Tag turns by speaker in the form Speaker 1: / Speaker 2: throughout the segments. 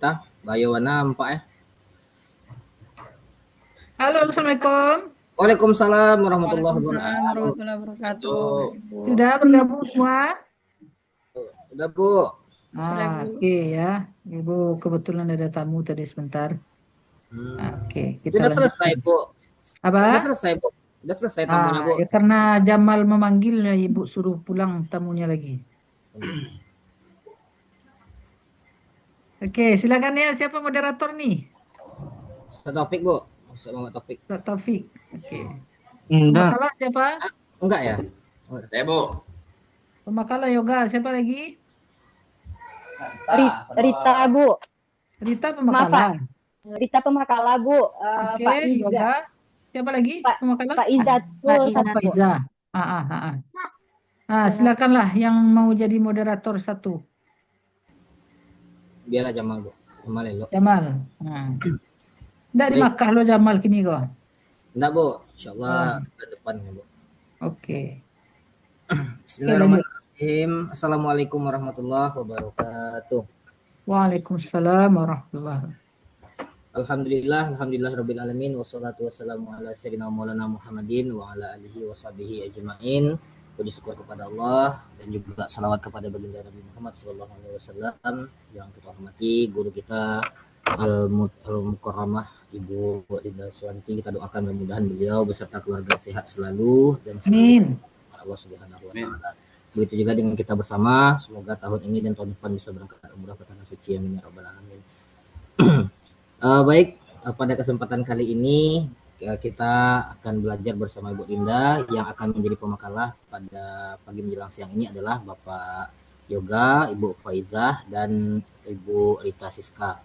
Speaker 1: Tah, bayo nampak ya.
Speaker 2: Halo, Assalamualaikum.
Speaker 1: Waalaikumsalam warahmatullahi
Speaker 3: Waalaikumsalam warahmatullahi wabarakatuh,
Speaker 1: wabarakatuh.
Speaker 3: Ibu.
Speaker 2: Sudah bergabung semua?
Speaker 1: Udah Bu,
Speaker 3: Sudah, Bu.
Speaker 2: Oke ya. Ibu kebetulan ada tamu tadi sebentar.
Speaker 1: hmm.
Speaker 2: Oke, kita
Speaker 1: Udah selesai
Speaker 2: lanjutkan.
Speaker 1: Bu. Udah
Speaker 2: Apa?
Speaker 1: selesai Bu. Udah selesai tamunya Bu.
Speaker 2: Ya karena Jamal memanggil, ya Ibu suruh pulang tamunya lagi. Oke, silakan ya. Siapa moderator nih?
Speaker 1: Ustaz Taufik Bu. Ustaz Muhammad Taufik.
Speaker 2: Ustaz Taufik. Oke.
Speaker 4: Enggak,
Speaker 2: Pemakalah siapa?
Speaker 1: Enggak ya? Oh,
Speaker 4: saya Bu.
Speaker 2: Pemakalah yoga siapa lagi?
Speaker 5: Rita, Bu.
Speaker 2: Rita
Speaker 5: Maaf, Pak.
Speaker 2: pemakalah.
Speaker 5: Rita Pemakala, Bu.
Speaker 2: Oke,
Speaker 5: Pak I juga.
Speaker 2: yoga. Siapa lagi
Speaker 5: Pak
Speaker 2: pemakalah?
Speaker 5: Pak Izat
Speaker 3: Pak
Speaker 5: full
Speaker 3: Izat.
Speaker 5: satu, Bu.
Speaker 2: Faiza. Silakanlah yang mau jadi moderator satu.
Speaker 1: biarlah Jamal Bu. Jamal lo.
Speaker 2: Jamal. Nggak di
Speaker 1: Baik.
Speaker 2: Makkah lo Jamal kini kok.
Speaker 1: Enggak Bu. Insyaallah
Speaker 2: Oh,
Speaker 1: bulan depan ya Bu.
Speaker 2: oke.
Speaker 1: Bismillahirrahmanirrahim. Assalamualaikum warahmatullahi wabarakatuh.
Speaker 2: Waalaikumsalam warahmatullahi wabarakatuh.
Speaker 1: Alhamdulillah rabbil alamin wassalatu wassalamu ala sayyidina maulana Muhammadin wa ala alihi washabihi ajmain. Puji syukur kepada Allah dan juga salawat kepada baginda Nabi Muhammad sallallahu alaihi wasallam yang kita hormati guru kita Al-Mukarramah Ibu Dinda Suwanti. Kita doakan mudah-mudahan beliau beserta keluarga sehat selalu dan selalu
Speaker 2: Amin.
Speaker 1: Allah Subhanahu wa taala. Begitu juga dengan kita bersama, semoga tahun ini dan tahun depan bisa berangkat umrah ke tanah suci, amin ya rabbal alamin. Baik, pada kesempatan kali ini kita akan belajar bersama Ibu Dinda. Yang akan menjadi pemakalah pada pagi menjelang siang ini adalah Bapak Yoga, Ibu Faizah, dan Ibu Rita Siska.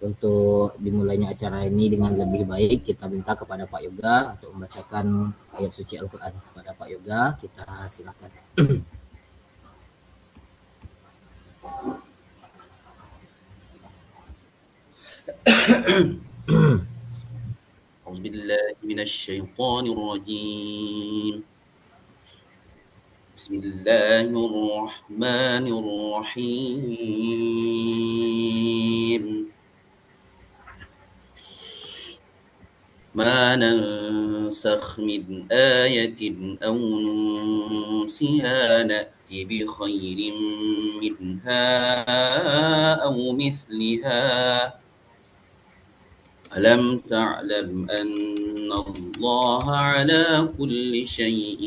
Speaker 1: Untuk dimulainya acara ini dengan lebih baik, kita minta kepada Pak Yoga untuk membacakan ayat suci Al-Quran. Kepada Pak Yoga, kita silakan.
Speaker 4: أعوذ بالله من الشيطان الرجيم. بسم الله الرحمن الرحيم. ما ننسخ من آية أو ننسها نأتي بخير منها أو مثلها. ألم تعلم أن الله على كل شيء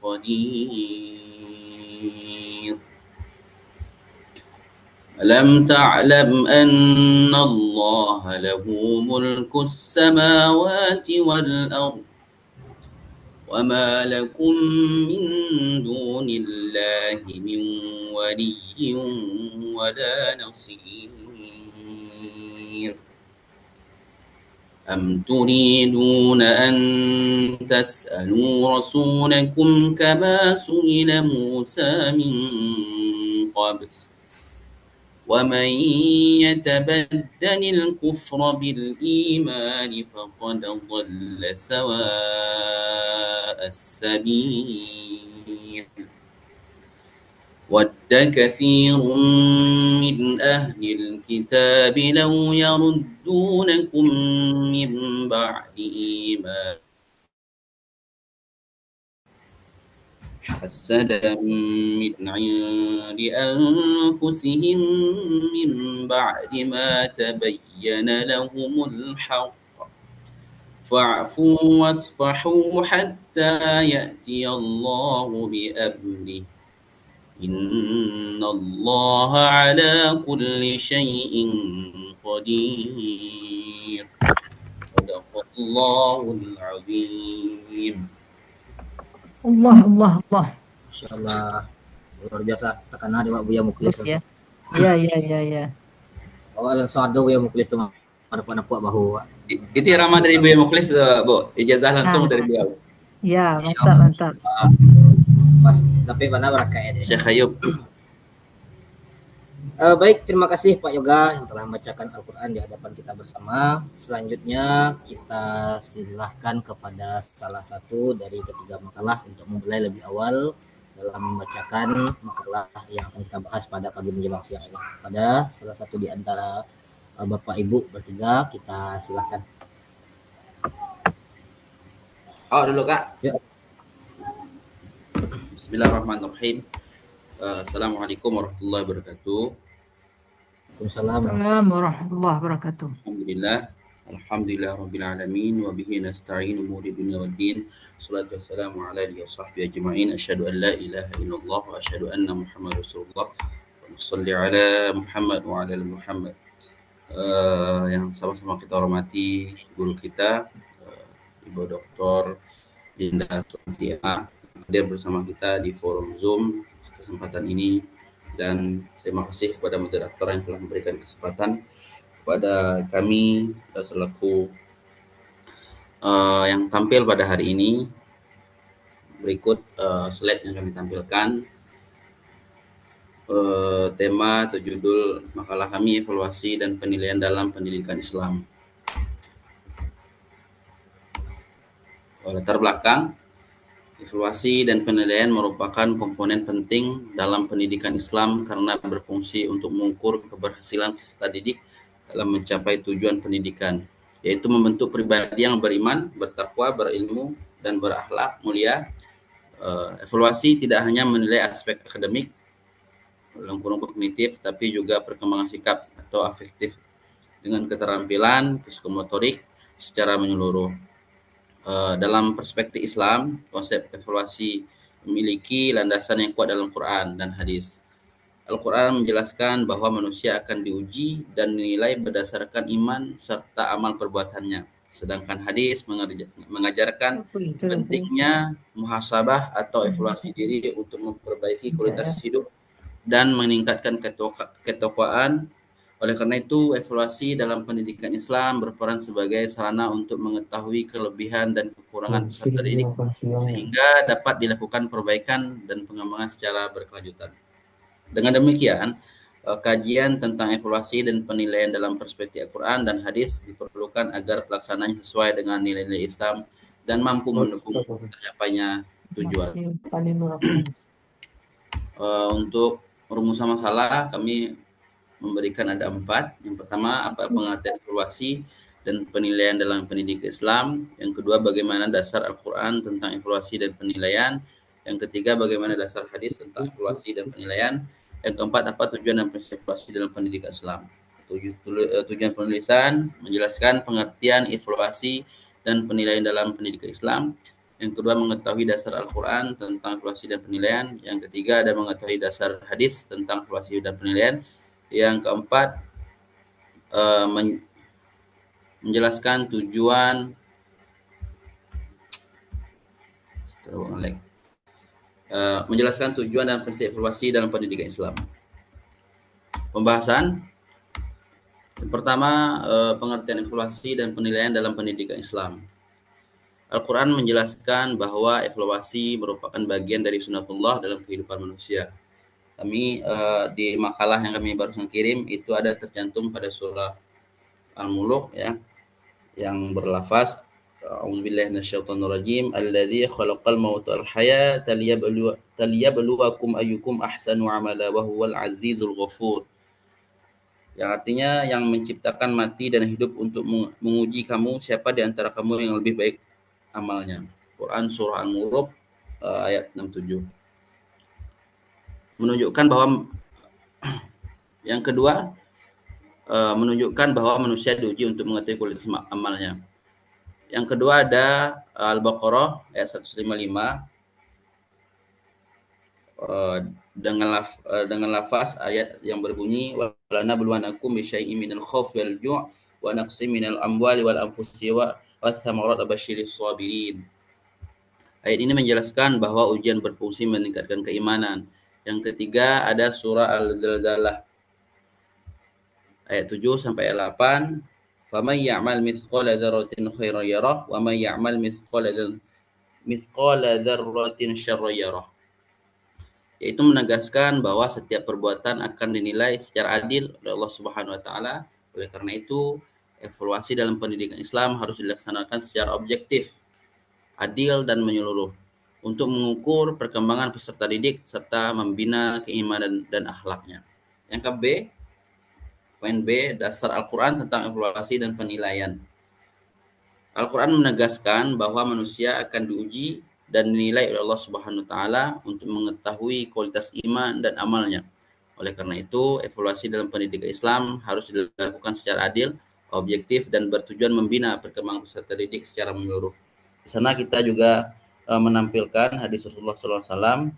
Speaker 4: قدير. ألم تعلم أن الله له ملك السماوات والأرض وما لكم من دون الله من ولي ولا نصير. أم تريدون أن تسألوا رسولكم كما سئل موسى من قبل ومن يتبدل الكفر بالإيمان فقد ضل سواء السبيل. ود كثير من أهل الكتاب لو يردونكم من بعد إيمان حسدا من عند أنفسهم من بعد ما تبين لهم الحق فاعفوا واصفحوا حتى يأتي الله بأمره إن الله على كل شيء قدير. صدق الله العظيم.
Speaker 2: Allah.
Speaker 1: Insyaallah luar biasa takana dewa Buya Muklis.
Speaker 2: Ya. Ya.
Speaker 1: Awal suado Buya Muklis tuh pada puak bahu.
Speaker 4: Itu irama dari Bu Muklis, Bu. Ijazah langsung dari beliau.
Speaker 2: Ya, mantap.
Speaker 1: Pas tapi mana berkait ya.
Speaker 4: Syekh Ayub.
Speaker 1: Baik, terima kasih Pak Yoga yang telah membacakan Al-Quran di hadapan kita bersama. Selanjutnya kita silahkan kepada salah satu dari ketiga makalah untuk memulai lebih awal dalam membacakan makalah yang akan kita bahas pada pagi menjelang siang ini. Pada salah satu di antara Bapak Ibu bertiga, kita silahkan.
Speaker 4: Dulu Kak.
Speaker 1: Ya.
Speaker 4: Bismillahirrahmanirrahim. Assalamualaikum warahmatullahi wabarakatuh.
Speaker 1: Waalaikumsalam.
Speaker 2: Assalamualaikum warahmatullahi wabarakatuh.
Speaker 4: Alhamdulillah rabbil alamin wa bihi nasta'in umuri dunya waddin. Salatu wassalamu ala alihi washabbihi ajma'in. Asyhadu an la ilaha illallah wa asyhadu anna Muhammadar Rasulullah. Shalli ala Muhammad wa ala ali Muhammad. Yang sama-sama kita hormati guru kita Ibu Dr. Dinda Suantia hadir bersama kita di forum Zoom kesempatan ini, dan terima kasih kepada moderator yang telah memberikan kesempatan kepada kami selaku yang tampil pada hari ini. Berikut slide yang kami tampilkan. Tema atau judul makalah kami, evaluasi dan penilaian dalam pendidikan Islam. Latar belakang, evaluasi dan penilaian merupakan komponen penting dalam pendidikan Islam karena berfungsi untuk mengukur keberhasilan peserta didik dalam mencapai tujuan pendidikan, yaitu membentuk pribadi yang beriman, bertakwa, berilmu, dan berakhlak mulia. Evaluasi tidak hanya menilai aspek akademik dalam kurung kognitif, tapi juga perkembangan sikap atau afektif dengan keterampilan psikomotorik secara menyeluruh. Dalam perspektif Islam, konsep evaluasi memiliki landasan yang kuat dalam Quran dan hadis. Al-Quran menjelaskan bahwa manusia akan diuji dan dinilai berdasarkan iman serta amal perbuatannya. Sedangkan hadis mengajarkan pentingnya muhasabah atau evaluasi diri untuk memperbaiki kualitas hidup dan meningkatkan ketakwaan. Oleh karena itu, evaluasi dalam pendidikan Islam berperan sebagai sarana untuk mengetahui kelebihan dan kekurangan peserta didik sehingga dapat dilakukan perbaikan dan pengembangan secara berkelanjutan. Dengan demikian, kajian tentang evaluasi dan penilaian dalam perspektif Al-Quran dan hadis diperlukan agar pelaksanaannya sesuai dengan nilai-nilai Islam dan mampu mendukung tercapainya tujuan. Untuk rumusan masalah kami memberikan ada 4. Yang pertama, apa pengertian evaluasi dan penilaian dalam pendidikan Islam. Yang kedua, bagaimana dasar Al-Quran tentang evaluasi dan penilaian. Yang ketiga, bagaimana dasar hadis tentang evaluasi dan penilaian. Yang keempat, apa tujuan dan prinsip evaluasi dalam pendidikan Islam. Tujuan penulisan menjelaskan pengertian evaluasi dan penilaian dalam pendidikan Islam. Yang kedua, mengetahui dasar Al-Quran tentang evaluasi dan penilaian. Yang ketiga, ada mengetahui dasar hadis tentang evaluasi dan penilaian. Yang keempat, menjelaskan tujuan menjelaskan tujuan dan prinsip evaluasi dalam pendidikan Islam. Pembahasan. Yang pertama, pengertian evaluasi dan penilaian dalam pendidikan Islam. Al-Quran menjelaskan bahwa evaluasi merupakan bagian dari sunatullah dalam kehidupan manusia. Kami di makalah yang kami barusan kirim itu ada tercantum pada surah Al-Muluk ya, yang berlafaz A'udzubillahi minasyaitonirrajim alladzi khalaqal mauta wal hayata liyabluwakum ayyukum ahsanu amala wa huwal azizul ghafur. Yang artinya yang menciptakan mati dan hidup untuk menguji kamu siapa di antara kamu yang lebih baik amalnya. Quran surah Al-Muluk ayat 67. Menunjukkan bahwa yang kedua, menunjukkan bahwa manusia diuji untuk mengetahui kualitas amalnya. Yang kedua ada Al-Baqarah ayat 155 dengan lafaz ayat yang berbunyi walana bulwanakum bisyai'in minal khawfi wal ju' wa naqsim minal amwali wal anfusi wa wathamarat abasyiris sabirin. Ayat ini menjelaskan bahwa ujian berfungsi meningkatkan keimanan. Yang ketiga ada surah Al-Zalzalah ayat 7 sampai ayat 8. Faman ya'mal mithqala dzarratin khairan yarah wa man ya'mal mithqala dzarratin syarran yarah. Yaitu menegaskan bahwa setiap perbuatan akan dinilai secara adil oleh Allah Subhanahu wa taala. Oleh karena itu, evaluasi dalam pendidikan Islam harus dilaksanakan secara objektif, adil dan menyeluruh untuk mengukur perkembangan peserta didik serta membina keimanan dan akhlaknya. Yang ke B, Poin B, dasar Al-Quran tentang evaluasi dan penilaian. Al-Quran menegaskan bahwa manusia akan diuji dan dinilai oleh Allah Subhanahu wa taala untuk mengetahui kualitas iman dan amalnya. Oleh karena itu, evaluasi dalam pendidikan Islam harus dilakukan secara adil, objektif, dan bertujuan membina perkembangan peserta didik secara menyeluruh. Di sana kita juga menampilkan hadis Rasulullah SAW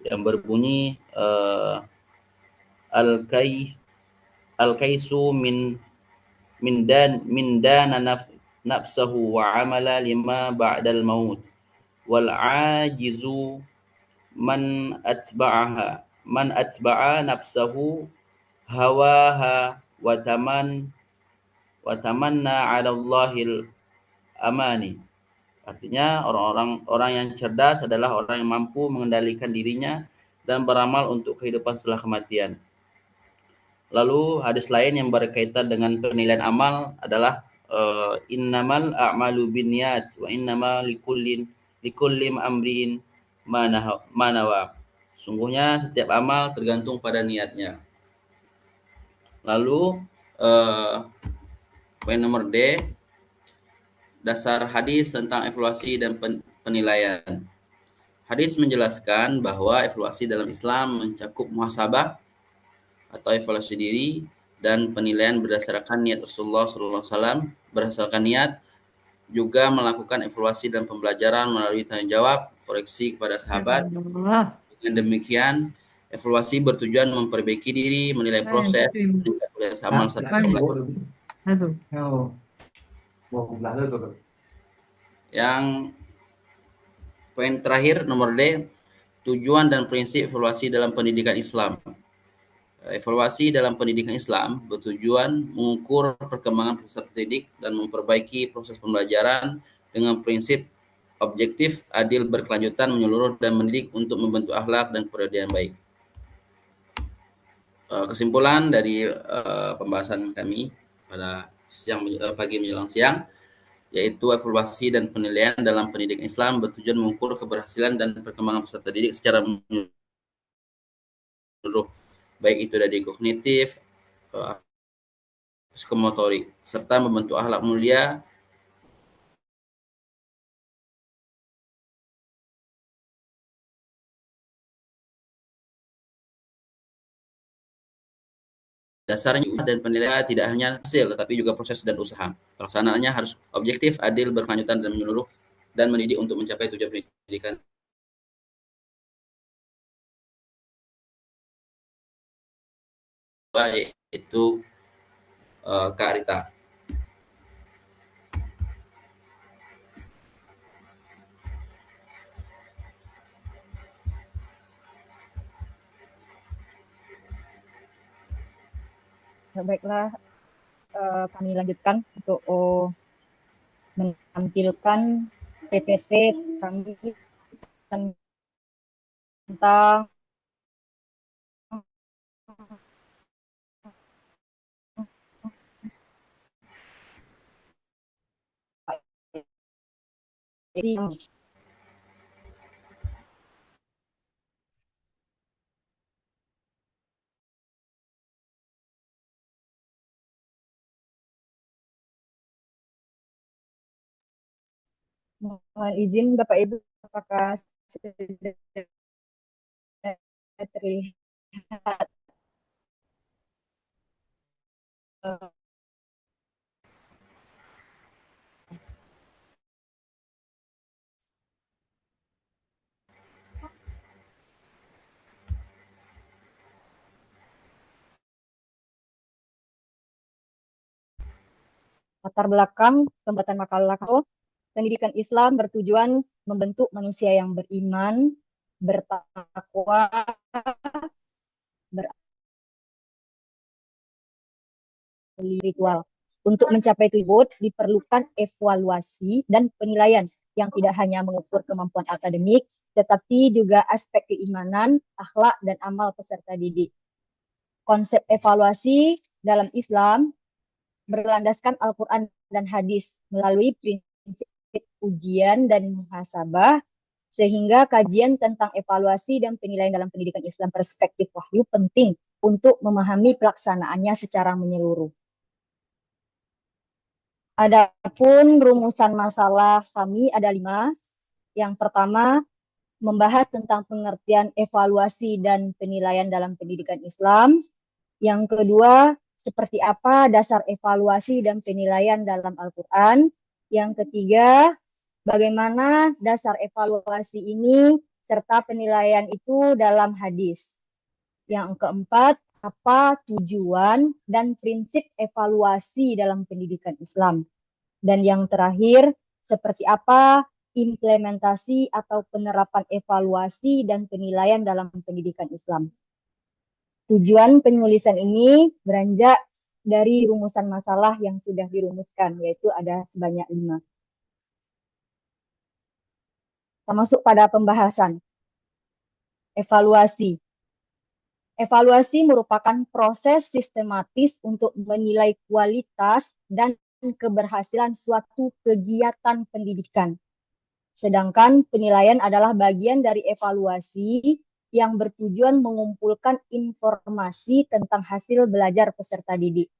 Speaker 4: yang berbunyi al-kais al-kaisu min dana nafsahu wa amala lima ba'dal maut wal ajizu man atba'a nafsahu hawaha wa tamanna 'ala Allahil amani. Artinya orang yang cerdas adalah orang yang mampu mengendalikan dirinya dan beramal untuk kehidupan setelah kematian. Lalu hadis lain yang berkaitan dengan penilaian amal adalah innamal a'malu binniyat wa innama likulli amrin manawa. Sungguhnya setiap amal tergantung pada niatnya. Lalu poin nomor D, dasar hadis tentang evaluasi dan penilaian. Hadis menjelaskan bahwa evaluasi dalam Islam mencakup muhasabah atau evaluasi diri dan penilaian berdasarkan niat Rasulullah SAW. Berdasarkan niat juga melakukan evaluasi dan pembelajaran melalui tanggung jawab, koreksi kepada sahabat. Dengan demikian, evaluasi bertujuan memperbaiki diri, menilai proses, meningkatkan amal serta yang poin terakhir nomor D, tujuan dan prinsip evaluasi dalam pendidikan Islam. Evaluasi dalam pendidikan Islam bertujuan mengukur perkembangan peserta didik dan memperbaiki proses pembelajaran dengan prinsip objektif, adil, berkelanjutan, menyeluruh, dan mendidik untuk membentuk akhlak dan kepribadian baik. Kesimpulan dari pembahasan kami pada pagi menjelang siang, yaitu evaluasi dan penilaian dalam pendidikan Islam bertujuan mengukur keberhasilan dan perkembangan peserta didik secara menyeluruh, baik itu dari kognitif, psikomotorik, serta membentuk akhlak mulia dasarnya. Dan penilaian tidak hanya hasil, tetapi juga proses dan usaha. Pelaksanaannya harus objektif, adil, berkelanjutan, dan menyeluruh, dan mendidik untuk mencapai tujuan pendidikan, yaitu Kak Rita.
Speaker 5: Baiklah, kami lanjutkan untuk menampilkan PPC kami tentang mohon izin Bapak Ibu, apakah sudah terlihat latar belakang pembuatan makalah pendidikan Islam bertujuan membentuk manusia yang beriman, bertakwa, ritual. Untuk mencapai tujuan diperlukan evaluasi dan penilaian yang tidak hanya mengukur kemampuan akademik, tetapi juga aspek keimanan, akhlak, dan amal peserta didik. Konsep evaluasi dalam Islam berlandaskan Al-Quran dan hadis melalui prinsip ujian dan muhasabah Sehingga kajian tentang evaluasi dan penilaian dalam pendidikan Islam perspektif wahyu penting untuk memahami pelaksanaannya secara menyeluruh. Adapun rumusan masalah kami ada 5. Yang pertama, membahas tentang pengertian evaluasi dan penilaian dalam pendidikan Islam. Yang kedua, seperti apa dasar evaluasi dan penilaian dalam Al-Quran. Yang ketiga, bagaimana dasar evaluasi ini serta penilaian itu dalam hadis. Yang keempat, apa tujuan dan prinsip evaluasi dalam pendidikan Islam. Dan yang terakhir, seperti apa implementasi atau penerapan evaluasi dan penilaian dalam pendidikan Islam. Tujuan penulisan ini beranjak dari rumusan masalah yang sudah dirumuskan, yaitu ada sebanyak 5. Kita masuk pada pembahasan. Evaluasi. Evaluasi merupakan proses sistematis untuk menilai kualitas dan keberhasilan suatu kegiatan pendidikan. Sedangkan penilaian adalah bagian dari evaluasi yang bertujuan mengumpulkan informasi tentang hasil belajar peserta didik.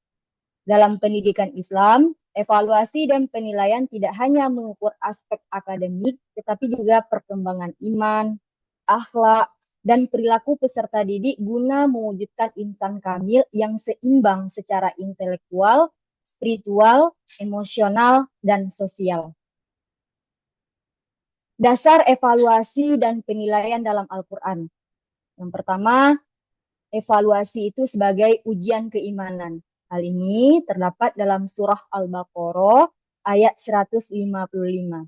Speaker 5: Dalam pendidikan Islam, evaluasi dan penilaian tidak hanya mengukur aspek akademik, tetapi juga perkembangan iman, akhlak, dan perilaku peserta didik guna mewujudkan insan kamil yang seimbang secara intelektual, spiritual, emosional, dan sosial. Dasar evaluasi dan penilaian dalam Al-Quran. Yang pertama, evaluasi itu sebagai ujian keimanan. Hal ini terdapat dalam surah Al-Baqarah ayat 155.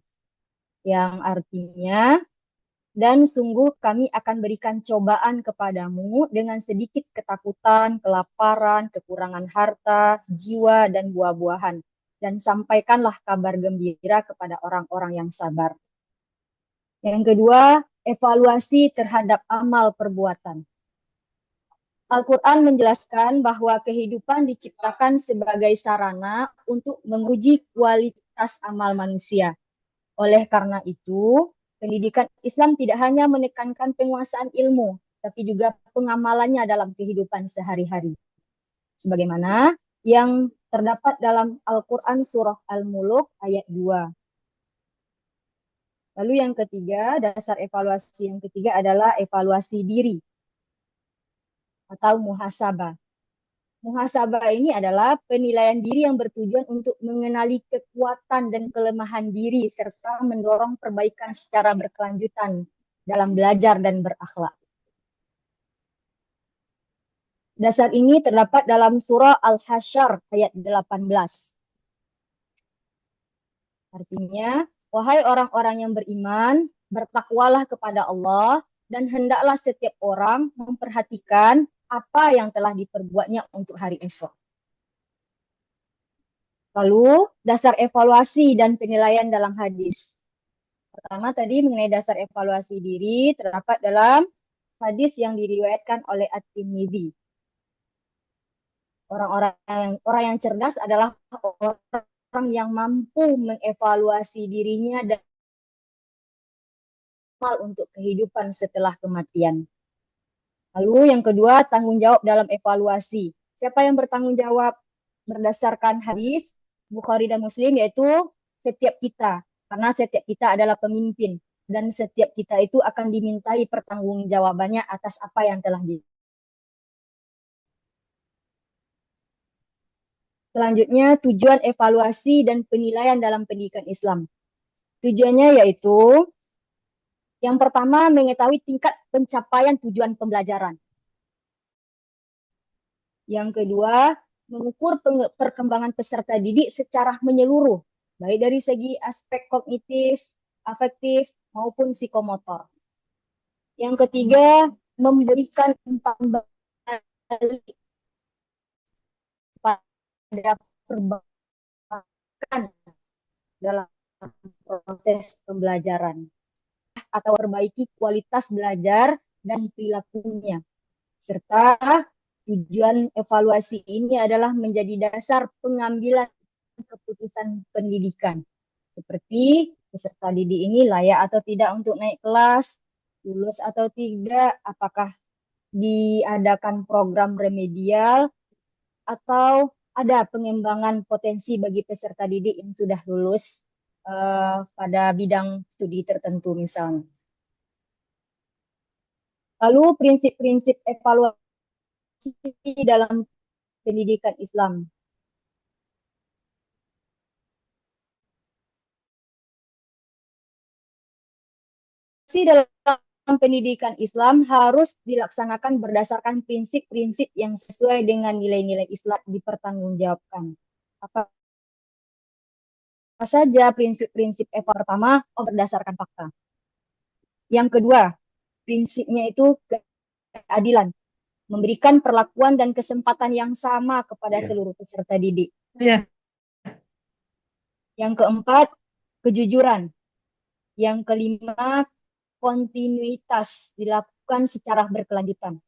Speaker 5: Yang artinya, dan sungguh kami akan berikan cobaan kepadamu dengan sedikit ketakutan, kelaparan, kekurangan harta, jiwa, dan buah-buahan. Dan sampaikanlah kabar gembira kepada orang-orang yang sabar. Yang kedua, evaluasi terhadap amal perbuatan. Al-Quran menjelaskan bahwa kehidupan diciptakan sebagai sarana untuk menguji kualitas amal manusia. Oleh karena itu, pendidikan Islam tidak hanya menekankan penguasaan ilmu, tapi juga pengamalannya dalam kehidupan sehari-hari. Sebagaimana yang terdapat dalam Al-Quran surah Al-Muluk ayat 2. Lalu yang ketiga, dasar evaluasi yang ketiga adalah evaluasi diri atau muhasabah. Muhasabah ini adalah penilaian diri yang bertujuan untuk mengenali kekuatan dan kelemahan diri serta mendorong perbaikan secara berkelanjutan dalam belajar dan berakhlak. Dasar ini terdapat dalam surah Al-Hasyr ayat 18. Artinya, wahai orang-orang yang beriman, bertakwalah kepada Allah dan hendaklah setiap orang memperhatikan apa yang telah diperbuatnya untuk hari esok. Lalu, dasar evaluasi dan penilaian dalam hadis. Pertama tadi mengenai dasar evaluasi diri terdapat dalam hadis yang diriwayatkan oleh At-Tirmidzi. Orang yang cerdas adalah orang yang mampu mengevaluasi dirinya dan untuk kehidupan setelah kematian. Lalu yang kedua, tanggung jawab dalam evaluasi. Siapa yang bertanggung jawab berdasarkan hadis Bukhari dan Muslim, yaitu setiap kita. Karena setiap kita adalah pemimpin. Dan setiap kita itu akan dimintai pertanggungjawabannya atas apa yang telah Selanjutnya, tujuan evaluasi dan penilaian dalam pendidikan Islam. Tujuannya yaitu yang pertama, mengetahui tingkat pencapaian tujuan pembelajaran. Yang kedua, mengukur perkembangan peserta didik secara menyeluruh, baik dari segi aspek kognitif, afektif, maupun psikomotor. Yang ketiga, memberikan umpan balik pada perbaikan dalam proses pembelajaran atau perbaiki kualitas belajar dan perilakunya. Serta tujuan evaluasi ini adalah menjadi dasar pengambilan keputusan pendidikan, seperti peserta didik ini layak atau tidak untuk naik kelas, lulus atau tidak, apakah diadakan program remedial, atau ada pengembangan potensi bagi peserta didik yang sudah lulus pada bidang studi tertentu misalnya. Lalu prinsip-prinsip evaluasi dalam pendidikan Islam. Dalam pendidikan Islam harus dilaksanakan berdasarkan prinsip-prinsip yang sesuai dengan nilai-nilai Islam dipertanggungjawabkan. Apa saja prinsip-prinsip pertama? Berdasarkan fakta. Yang kedua, prinsipnya itu keadilan, memberikan perlakuan dan kesempatan yang sama kepada seluruh peserta didik. Yang keempat, kejujuran. Yang kelima, kontinuitas, dilakukan secara berkelanjutan.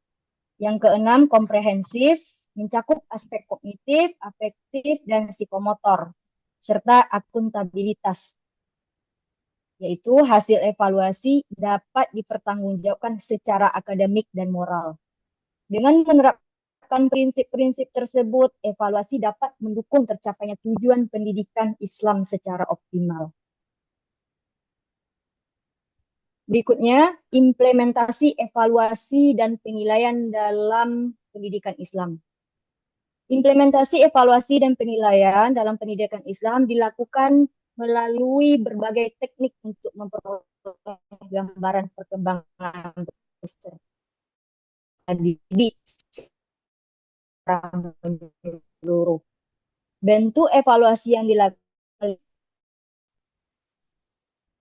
Speaker 5: Yang keenam, komprehensif, mencakup aspek kognitif, afektif, dan psikomotor, serta akuntabilitas, yaitu hasil evaluasi dapat dipertanggungjawabkan secara akademik dan moral. Dengan menerapkan prinsip-prinsip tersebut, evaluasi dapat mendukung tercapainya tujuan pendidikan Islam secara optimal. Berikutnya, implementasi evaluasi dan penilaian dalam pendidikan Islam. Implementasi evaluasi dan penilaian dalam pendidikan Islam dilakukan melalui berbagai teknik untuk memperoleh gambaran perkembangan peserta didik secara menyeluruh. Bentuk evaluasi yang dilakukan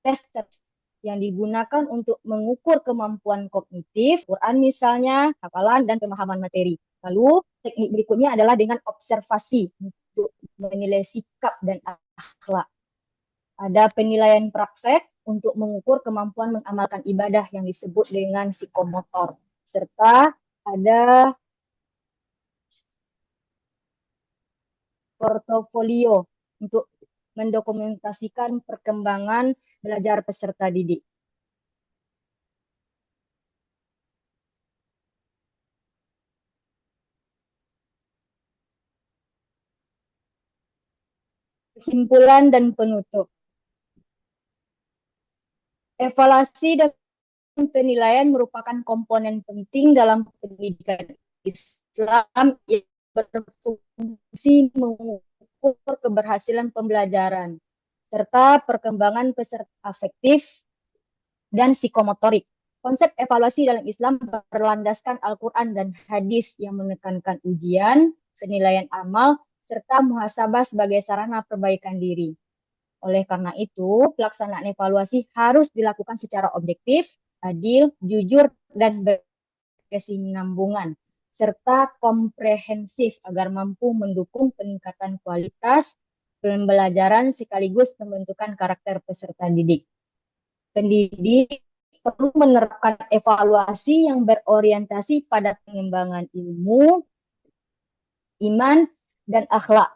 Speaker 5: tes yang digunakan untuk mengukur kemampuan kognitif, Quran misalnya, hafalan, dan pemahaman materi. Lalu, teknik berikutnya adalah dengan observasi untuk menilai sikap dan akhlak. Ada penilaian praktek untuk mengukur kemampuan mengamalkan ibadah yang disebut dengan psikomotor. Serta ada portofolio untuk mendokumentasikan perkembangan belajar peserta didik. Kesimpulan dan penutup. Evaluasi dan penilaian merupakan komponen penting dalam pendidikan Islam yang berfungsi mengukur keberhasilan pembelajaran serta perkembangan peserta afektif dan psikomotorik. Konsep evaluasi dalam Islam berlandaskan Al-Quran dan hadis yang menekankan ujian, penilaian amal, serta muhasabah sebagai sarana perbaikan diri. Oleh karena itu, pelaksanaan evaluasi harus dilakukan secara objektif, adil, jujur, dan berkesinambungan, serta komprehensif agar mampu mendukung peningkatan kualitas pembelajaran sekaligus pembentukan karakter peserta didik. Pendidik perlu menerapkan evaluasi yang berorientasi pada pengembangan ilmu, iman, dan akhlak.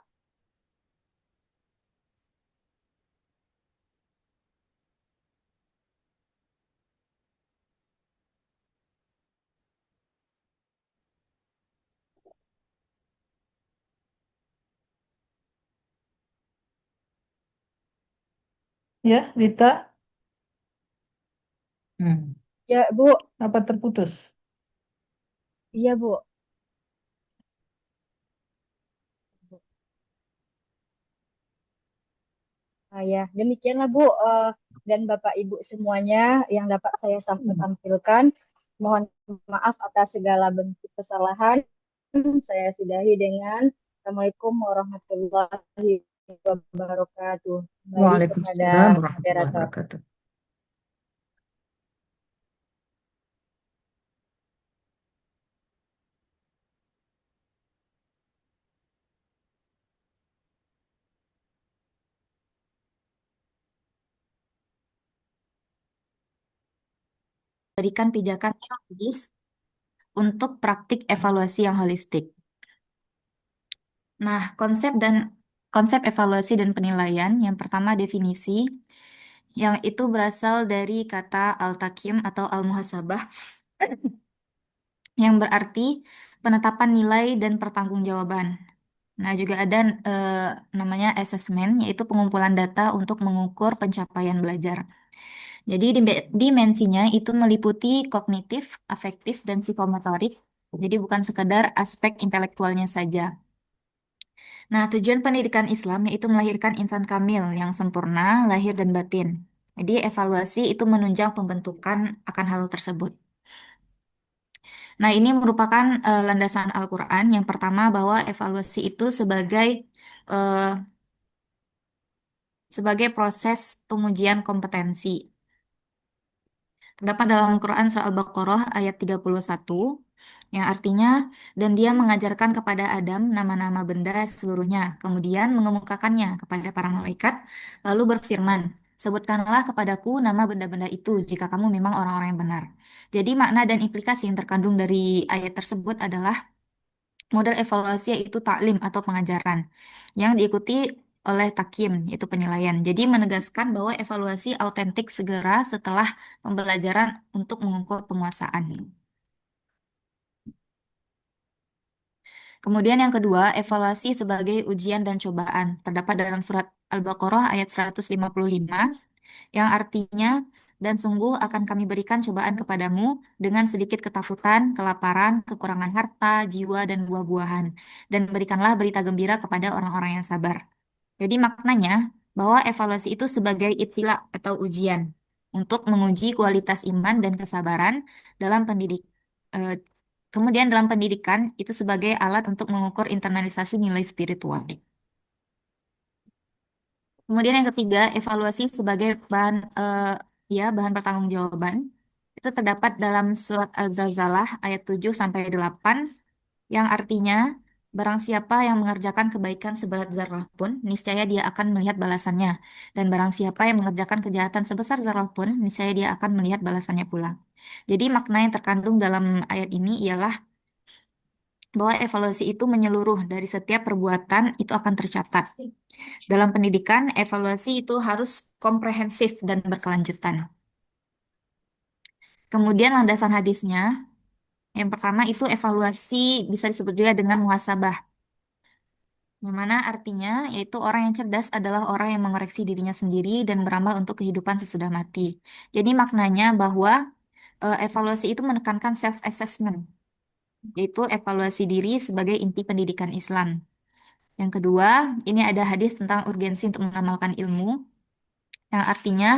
Speaker 2: Ya, Rita.
Speaker 5: Ya, Bu.
Speaker 2: Apa terputus?
Speaker 5: Iya, Bu. Ya, demikianlah Bu dan Bapak Ibu semuanya yang dapat saya tampilkan. Mohon maaf atas segala bentuk kesalahan. Saya sudahi dengan Assalamualaikum warahmatullahi wabarakatuh. Kembali kepada
Speaker 2: Waalaikumsalam warahmatullahi
Speaker 5: moderator.
Speaker 2: wabarakatuh.
Speaker 6: Berikan pijakan teoritis untuk praktik evaluasi yang holistik. Nah, konsep evaluasi dan penilaian, yang pertama definisi, yang itu berasal dari kata al-takim atau al-muhasabah yang berarti penetapan nilai dan pertanggungjawaban. Nah, juga ada namanya assessment, yaitu pengumpulan data untuk mengukur pencapaian belajar. Jadi dimensinya itu meliputi kognitif, afektif, dan psikomotorik. Jadi bukan sekedar aspek intelektualnya saja. Nah, tujuan pendidikan Islam yaitu melahirkan insan kamil yang sempurna, lahir dan batin. Jadi evaluasi itu menunjang pembentukan akan hal tersebut. Nah, ini merupakan landasan Al-Quran. Yang pertama bahwa evaluasi itu eh, sebagai proses pengujian kompetensi. Terdapat dalam Quran Surah Al-Baqarah ayat 31, yang artinya, dan dia mengajarkan kepada Adam nama-nama benda seluruhnya, kemudian mengemukakannya kepada para malaikat, lalu berfirman, sebutkanlah kepadaku nama benda-benda itu jika kamu memang orang-orang yang benar. Jadi makna dan implikasi yang terkandung dari ayat tersebut adalah model evaluasi yaitu taklim atau pengajaran yang diikuti oleh takim, yaitu penilaian. Jadi menegaskan bahwa evaluasi autentik segera setelah pembelajaran untuk mengukur penguasaan. Kemudian yang kedua, evaluasi sebagai ujian dan cobaan. Terdapat dalam surat Al-Baqarah ayat 155 yang artinya, dan sungguh akan kami berikan cobaan kepadamu dengan sedikit ketakutan, kelaparan, kekurangan harta, jiwa, dan buah-buahan. Dan berikanlah berita gembira kepada orang-orang yang sabar. Jadi maknanya bahwa evaluasi itu sebagai ibtila atau ujian untuk menguji kualitas iman dan kesabaran dalam eh, kemudian dalam pendidikan itu sebagai alat untuk mengukur internalisasi nilai spiritual. Kemudian yang ketiga, evaluasi sebagai bahan pertanggungjawaban. Itu terdapat dalam surat Al-Zalzalah ayat 7 sampai 8 yang artinya barang siapa yang mengerjakan kebaikan seberat zarah pun, niscaya dia akan melihat balasannya. Dan barang siapa yang mengerjakan kejahatan sebesar zarah pun, niscaya dia akan melihat balasannya pula. Jadi makna yang terkandung dalam ayat ini ialah bahwa evaluasi itu menyeluruh dari setiap perbuatan itu akan tercatat. Dalam pendidikan, evaluasi itu harus komprehensif dan berkelanjutan. Kemudian landasan hadisnya, yang pertama itu evaluasi bisa disebut juga dengan muhasabah. Yang mana artinya yaitu orang yang cerdas adalah orang yang mengoreksi dirinya sendiri dan beramal untuk kehidupan sesudah mati. Jadi maknanya bahwa evaluasi itu menekankan self-assessment, yaitu evaluasi diri sebagai inti pendidikan Islam. Yang kedua, ini ada hadis tentang urgensi untuk mengamalkan ilmu, yang artinya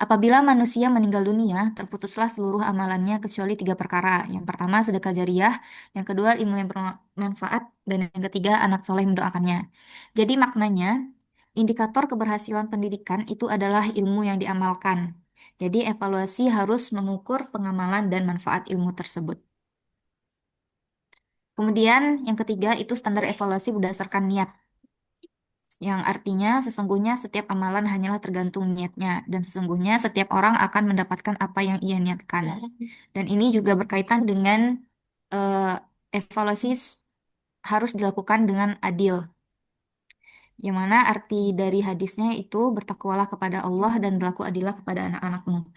Speaker 6: apabila manusia meninggal dunia, terputuslah seluruh amalannya kecuali tiga perkara. Yang pertama, sedekah jariah. Yang kedua, ilmu yang bermanfaat. Dan yang ketiga, anak soleh mendoakannya. Jadi maknanya, indikator keberhasilan pendidikan itu adalah ilmu yang diamalkan. Jadi evaluasi harus mengukur pengamalan dan manfaat ilmu tersebut. Kemudian yang ketiga itu standar evaluasi berdasarkan niat, yang artinya sesungguhnya setiap amalan hanyalah tergantung niatnya dan sesungguhnya setiap orang akan mendapatkan apa yang ia niatkan. Dan ini juga berkaitan dengan eh, evaluasi harus dilakukan dengan adil. Yang mana arti dari hadisnya itu bertakwalah kepada Allah dan berlaku adillah kepada anak-anakmu.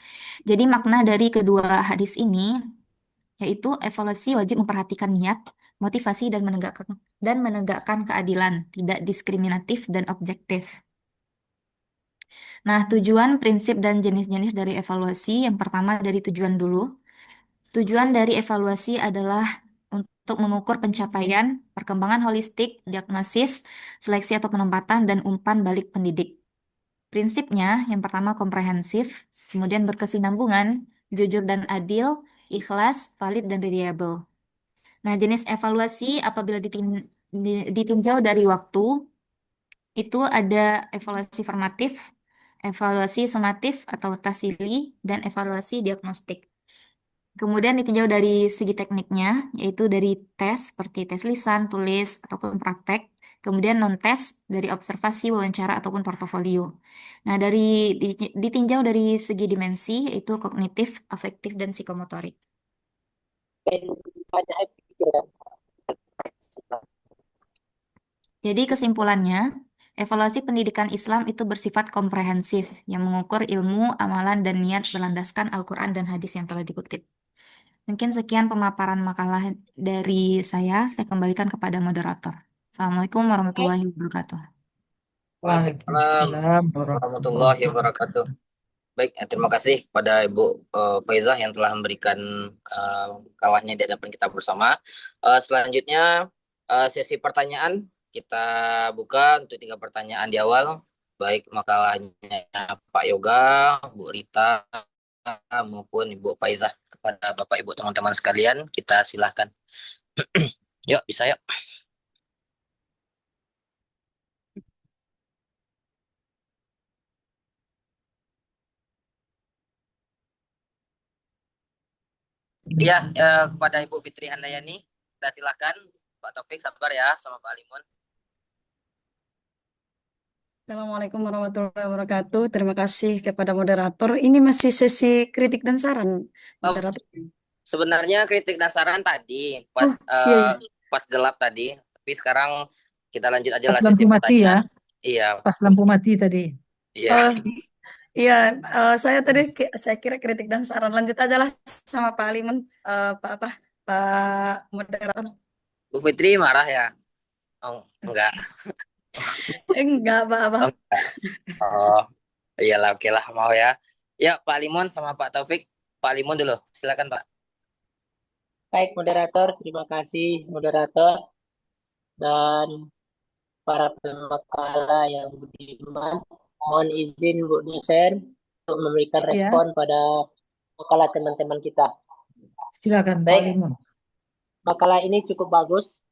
Speaker 6: Jadi makna dari kedua hadis ini yaitu evaluasi wajib memperhatikan niat, motivasi dan menegakkan keadilan, tidak diskriminatif dan objektif. Nah, tujuan, prinsip, dan jenis-jenis dari evaluasi, yang pertama dari tujuan dulu. Tujuan dari evaluasi adalah untuk mengukur pencapaian, perkembangan holistik, diagnosis, seleksi atau penempatan, dan umpan balik pendidik. Prinsipnya, yang pertama komprehensif, kemudian berkesinambungan, jujur dan adil, ikhlas, valid, dan reliable. Nah, jenis evaluasi apabila ditinjau dari waktu, itu ada evaluasi formatif, evaluasi sumatif atau tasili, dan evaluasi diagnostik. Kemudian ditinjau dari segi tekniknya, yaitu dari tes seperti tes lisan, tulis, ataupun praktek. Kemudian non-tes dari observasi, wawancara, ataupun portofolio. Nah, ditinjau dari segi dimensi, yaitu kognitif, afektif, dan psikomotorik. Jadi kesimpulannya, Evaluasi pendidikan Islam itu bersifat komprehensif, yang mengukur ilmu, amalan, dan niat berlandaskan Al-Quran dan hadis yang telah dikutip. Mungkin sekian pemaparan makalah dari saya kembalikan kepada moderator. Assalamualaikum warahmatullahi wabarakatuh.
Speaker 2: Waalaikumsalam warahmatullahi
Speaker 1: Warahmatullahi wabarakatuh. Baik, terima kasih kepada Ibu Faizah yang telah memberikan kalahnya di hadapan kita bersama. Selanjutnya sesi pertanyaan kita buka untuk 3 pertanyaan di awal. Baik makalahnya Pak Yoga, Bu Rita, maupun Ibu Faizah. Kepada Bapak Ibu teman-teman sekalian, kita silahkan. Yuk, bisa yuk. Iya, kepada Ibu Fitri Handayani, kita silahkan. Pak Taufik, sabar ya sama Pak Alimun.
Speaker 3: Assalamualaikum warahmatullahi wabarakatuh. Terima kasih kepada moderator. Ini masih sesi kritik dan saran, moderator.
Speaker 1: Sebenarnya kritik dan saran tadi
Speaker 3: Oh, iya.
Speaker 1: pas gelap tadi, tapi sekarang kita lanjut aja
Speaker 2: Pas
Speaker 1: lah
Speaker 2: lampu
Speaker 1: sesi
Speaker 2: mati ya,
Speaker 1: pertanyaan. Iya,
Speaker 2: pas lampu mati tadi.
Speaker 1: iya.
Speaker 3: Oh, iya. Saya tadi saya kira kritik dan saran. Lanjut aja lah sama Pak Alimun, Pak moderator.
Speaker 1: Bu Fitri marah ya? Oh, enggak.
Speaker 3: Enggak, Pak.
Speaker 1: Oh, enggak. Oh, iyalah, oke lah, mau ya. Ya, Pak Limon sama Pak Taufik. Pak Limon dulu, silakan Pak.
Speaker 7: Baik, moderator. Terima kasih, moderator. Dan para pemakalah yang budiman. Mohon izin Bu dosen untuk memberikan
Speaker 2: Ya,
Speaker 7: respon pada makalah teman-teman kita.
Speaker 2: silakan Pak
Speaker 7: Baik,
Speaker 2: Limun.
Speaker 7: makalah ini cukup bagus.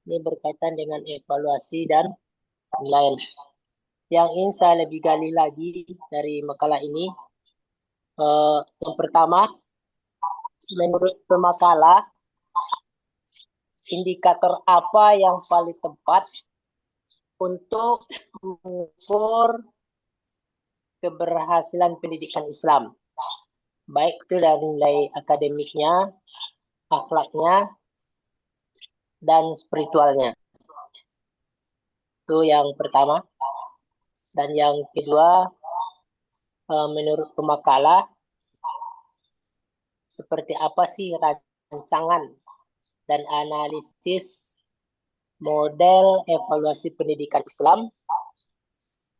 Speaker 7: Ini berkaitan dengan evaluasi dan penilaian. Yang ingin saya lebih gali lagi dari makalah ini, yang pertama, menurut pemakalah, indikator apa yang paling tepat untuk mengukur keberhasilan pendidikan Islam, baik itu dari nilai akademiknya, akhlaknya, dan spiritualnya. Itu yang pertama. Dan yang kedua, menurut pemakalah, seperti apa sih rancangan dan analisis model evaluasi pendidikan Islam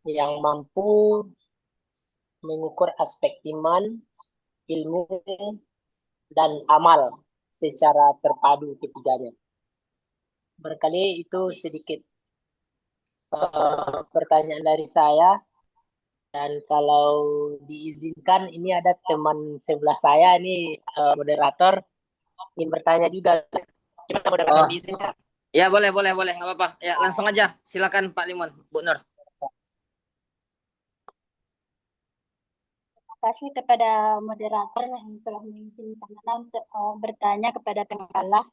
Speaker 7: yang mampu mengukur aspek iman, ilmu, dan amal secara terpadu ketiganya. Barangkali itu sedikit pertanyaan dari saya. Dan kalau diizinkan, ini ada teman sebelah saya, ini moderator, ingin bertanya juga. Gimana moderator, diizinkan?
Speaker 1: Ya, boleh, nggak apa-apa. Ya, langsung aja. Silakan Pak Limon, Bu Nur.
Speaker 8: Terima kasih kepada moderator yang telah mengizinkan Anda untuk bertanya kepada pemakalah.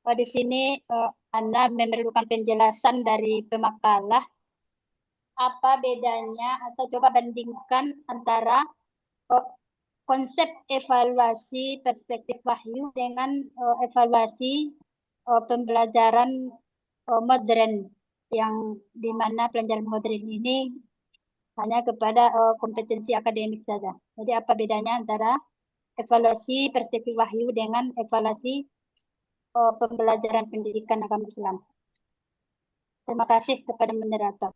Speaker 8: Di sini Anda memerlukan penjelasan dari pemakalah. Apa bedanya atau coba bandingkan antara konsep evaluasi perspektif wahyu dengan evaluasi pembelajaran modern, yang dimana pelajaran modern ini hanya kepada kompetensi akademik saja. Jadi apa bedanya antara evaluasi perspektif wahyu dengan evaluasi pembelajaran pendidikan agama Islam? Terima kasih kepada moderator.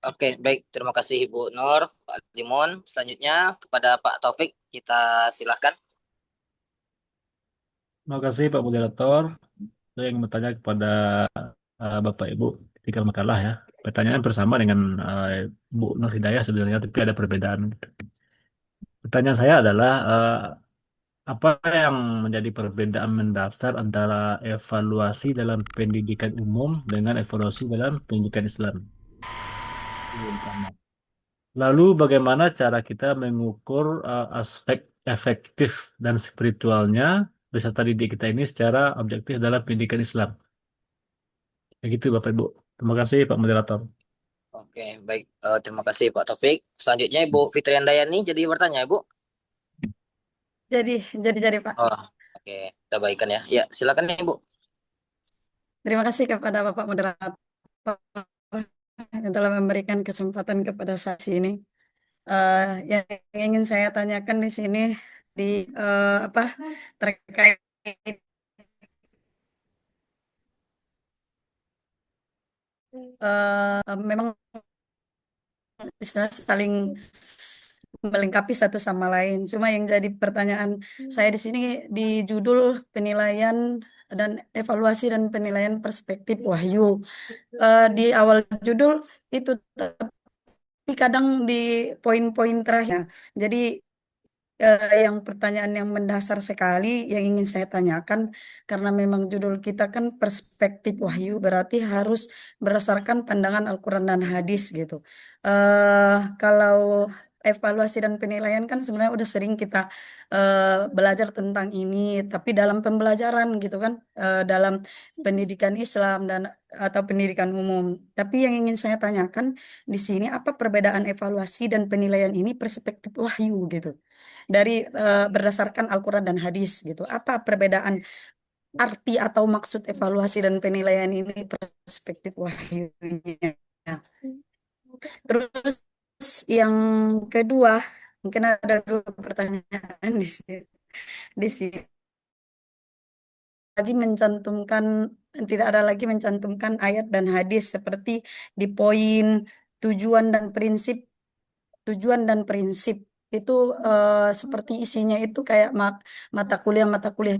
Speaker 1: Oke, baik. Terima kasih Ibu Nur, Pak Limon. Selanjutnya kepada Pak Taufik, kita silahkan.
Speaker 9: Terima kasih Pak Moderator. Saya ingin bertanya kepada Bapak Ibu ketika makalah ya. Pertanyaan bersama dengan Bu Nur Hidayah sebenarnya, tapi ada perbedaan. Pertanyaan saya adalah apa yang menjadi perbedaan mendasar antara evaluasi dalam pendidikan umum dengan evaluasi dalam pendidikan Islam? Itu yang pertama. Lalu bagaimana cara kita mengukur aspek efektif dan spiritualnya peserta didik kita ini secara objektif dalam pendidikan Islam? Begitu Bapak Ibu. Terima kasih Pak Moderator.
Speaker 1: Oke, baik. Terima kasih Pak Taufik. Selanjutnya Ibu Fitri Handayani jadi bertanya, Ibu.
Speaker 3: Jadi Pak.
Speaker 1: Oh, oke. Kita baikkan ya. Ya, silakan Ibu.
Speaker 3: Terima kasih kepada Bapak moderator. yang telah memberikan kesempatan kepada saya di sini. Yang ingin saya tanyakan di sini di apa terkait memang istilah saling melengkapi satu sama lain. Cuma yang jadi pertanyaan saya di sini di judul penilaian dan evaluasi dan penilaian perspektif wahyu. Di awal judul itu, tapi kadang di poin-poin terakhir. Jadi yang pertanyaan yang mendasar sekali yang ingin saya tanyakan, karena memang judul kita kan perspektif wahyu, berarti harus berdasarkan pandangan Al-Quran dan hadis gitu. Kalau evaluasi dan penilaian kan sebenarnya udah sering kita belajar tentang ini, tapi dalam pembelajaran gitu kan, dalam pendidikan Islam dan atau pendidikan umum. Tapi yang ingin saya tanyakan di sini, apa perbedaan evaluasi dan penilaian ini perspektif wahyu gitu dari berdasarkan Al-Quran dan hadis gitu. Apa perbedaan arti atau maksud evaluasi dan penilaian ini perspektif wahyunya? Terus yang kedua, mungkin ada dua pertanyaan di sini. Di sini lagi mencantumkan, tidak ada lagi mencantumkan ayat dan hadis seperti di poin tujuan dan prinsip. Tujuan dan prinsip itu seperti isinya itu kayak mata kuliah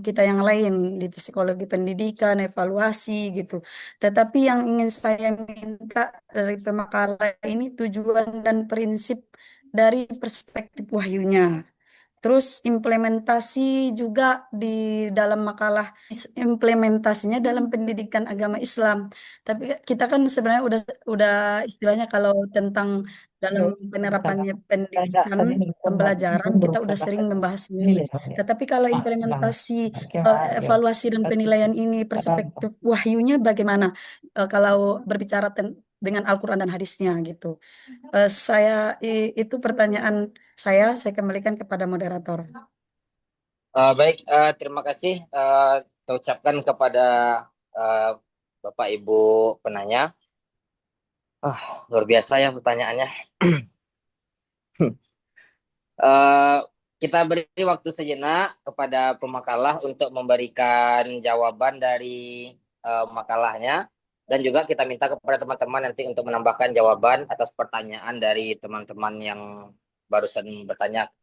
Speaker 3: kita yang lain di psikologi pendidikan, evaluasi gitu. Tetapi yang ingin saya minta dari pemakaran ini tujuan dan prinsip dari perspektif wahyunya. Terus implementasi juga di dalam makalah, implementasinya dalam pendidikan agama Islam. Tapi kita kan sebenarnya udah istilahnya kalau tentang dalam penerapannya pendidikan pembelajaran kita udah sering membahas ini. Tetapi kalau implementasi evaluasi dan penilaian ini perspektif wahyunya bagaimana kalau berbicara dengan Al-Quran dan hadisnya gitu. Itu pertanyaan saya kembalikan kepada moderator.
Speaker 1: Baik, terima kasih saya ucapkan kepada Bapak Ibu penanya. Luar biasa ya pertanyaannya. Kita beri waktu sejenak kepada pemakalah untuk memberikan jawaban dari makalahnya, dan juga kita minta kepada teman-teman nanti untuk menambahkan jawaban atas pertanyaan dari teman-teman yang barusan bertanya.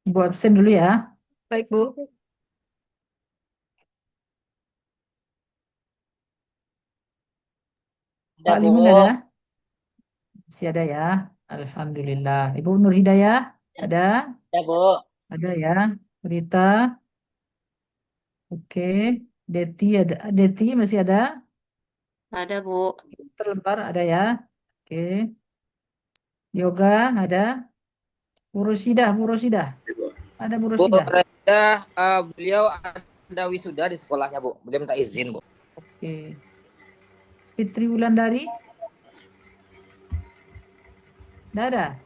Speaker 2: Ibu absen dulu ya.
Speaker 3: Baik, Bu.
Speaker 7: Ada,
Speaker 2: Pak
Speaker 7: Bu.
Speaker 2: Limun ada? Masih ada ya. Alhamdulillah. Ibu Nur Hidayah ada?
Speaker 7: Ada, Bu.
Speaker 2: Ada ya. Rita. Oke. Deti ada. Deti masih ada?
Speaker 6: Ada, Bu.
Speaker 2: Terlempar ada ya. Oke. Yoga ada? Bu Rosidah. Ada Bu
Speaker 1: Bu
Speaker 2: Rosidah.
Speaker 1: Reda, beliau ada wisuda di sekolahnya, Bu. Beliau minta izin, Bu.
Speaker 2: Oke. Fitri Wulandari? Tidak ada?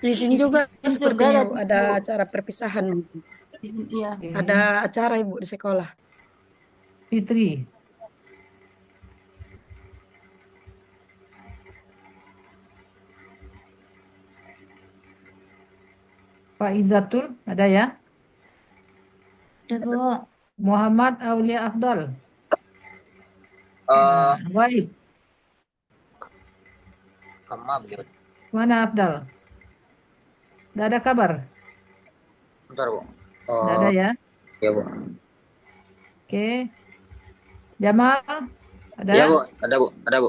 Speaker 3: Izin juga sepertinya Bu, ada acara perpisahan.
Speaker 6: Iya.
Speaker 3: Ada acara Ibu di sekolah.
Speaker 2: Fitri? Pak Izzatul ada ya?
Speaker 6: Ada, Bu.
Speaker 2: Muhammad Aulia Afdal. Waib.
Speaker 1: Kama beliau.
Speaker 2: Mana Afdal? Tidak ada kabar?
Speaker 1: Bentar, Bu.
Speaker 2: Tidak ada ya?
Speaker 1: Ya, Bu.
Speaker 2: Oke. Jamal ada?
Speaker 1: Ya, Bu. Ada, Bu. Ada, Bu.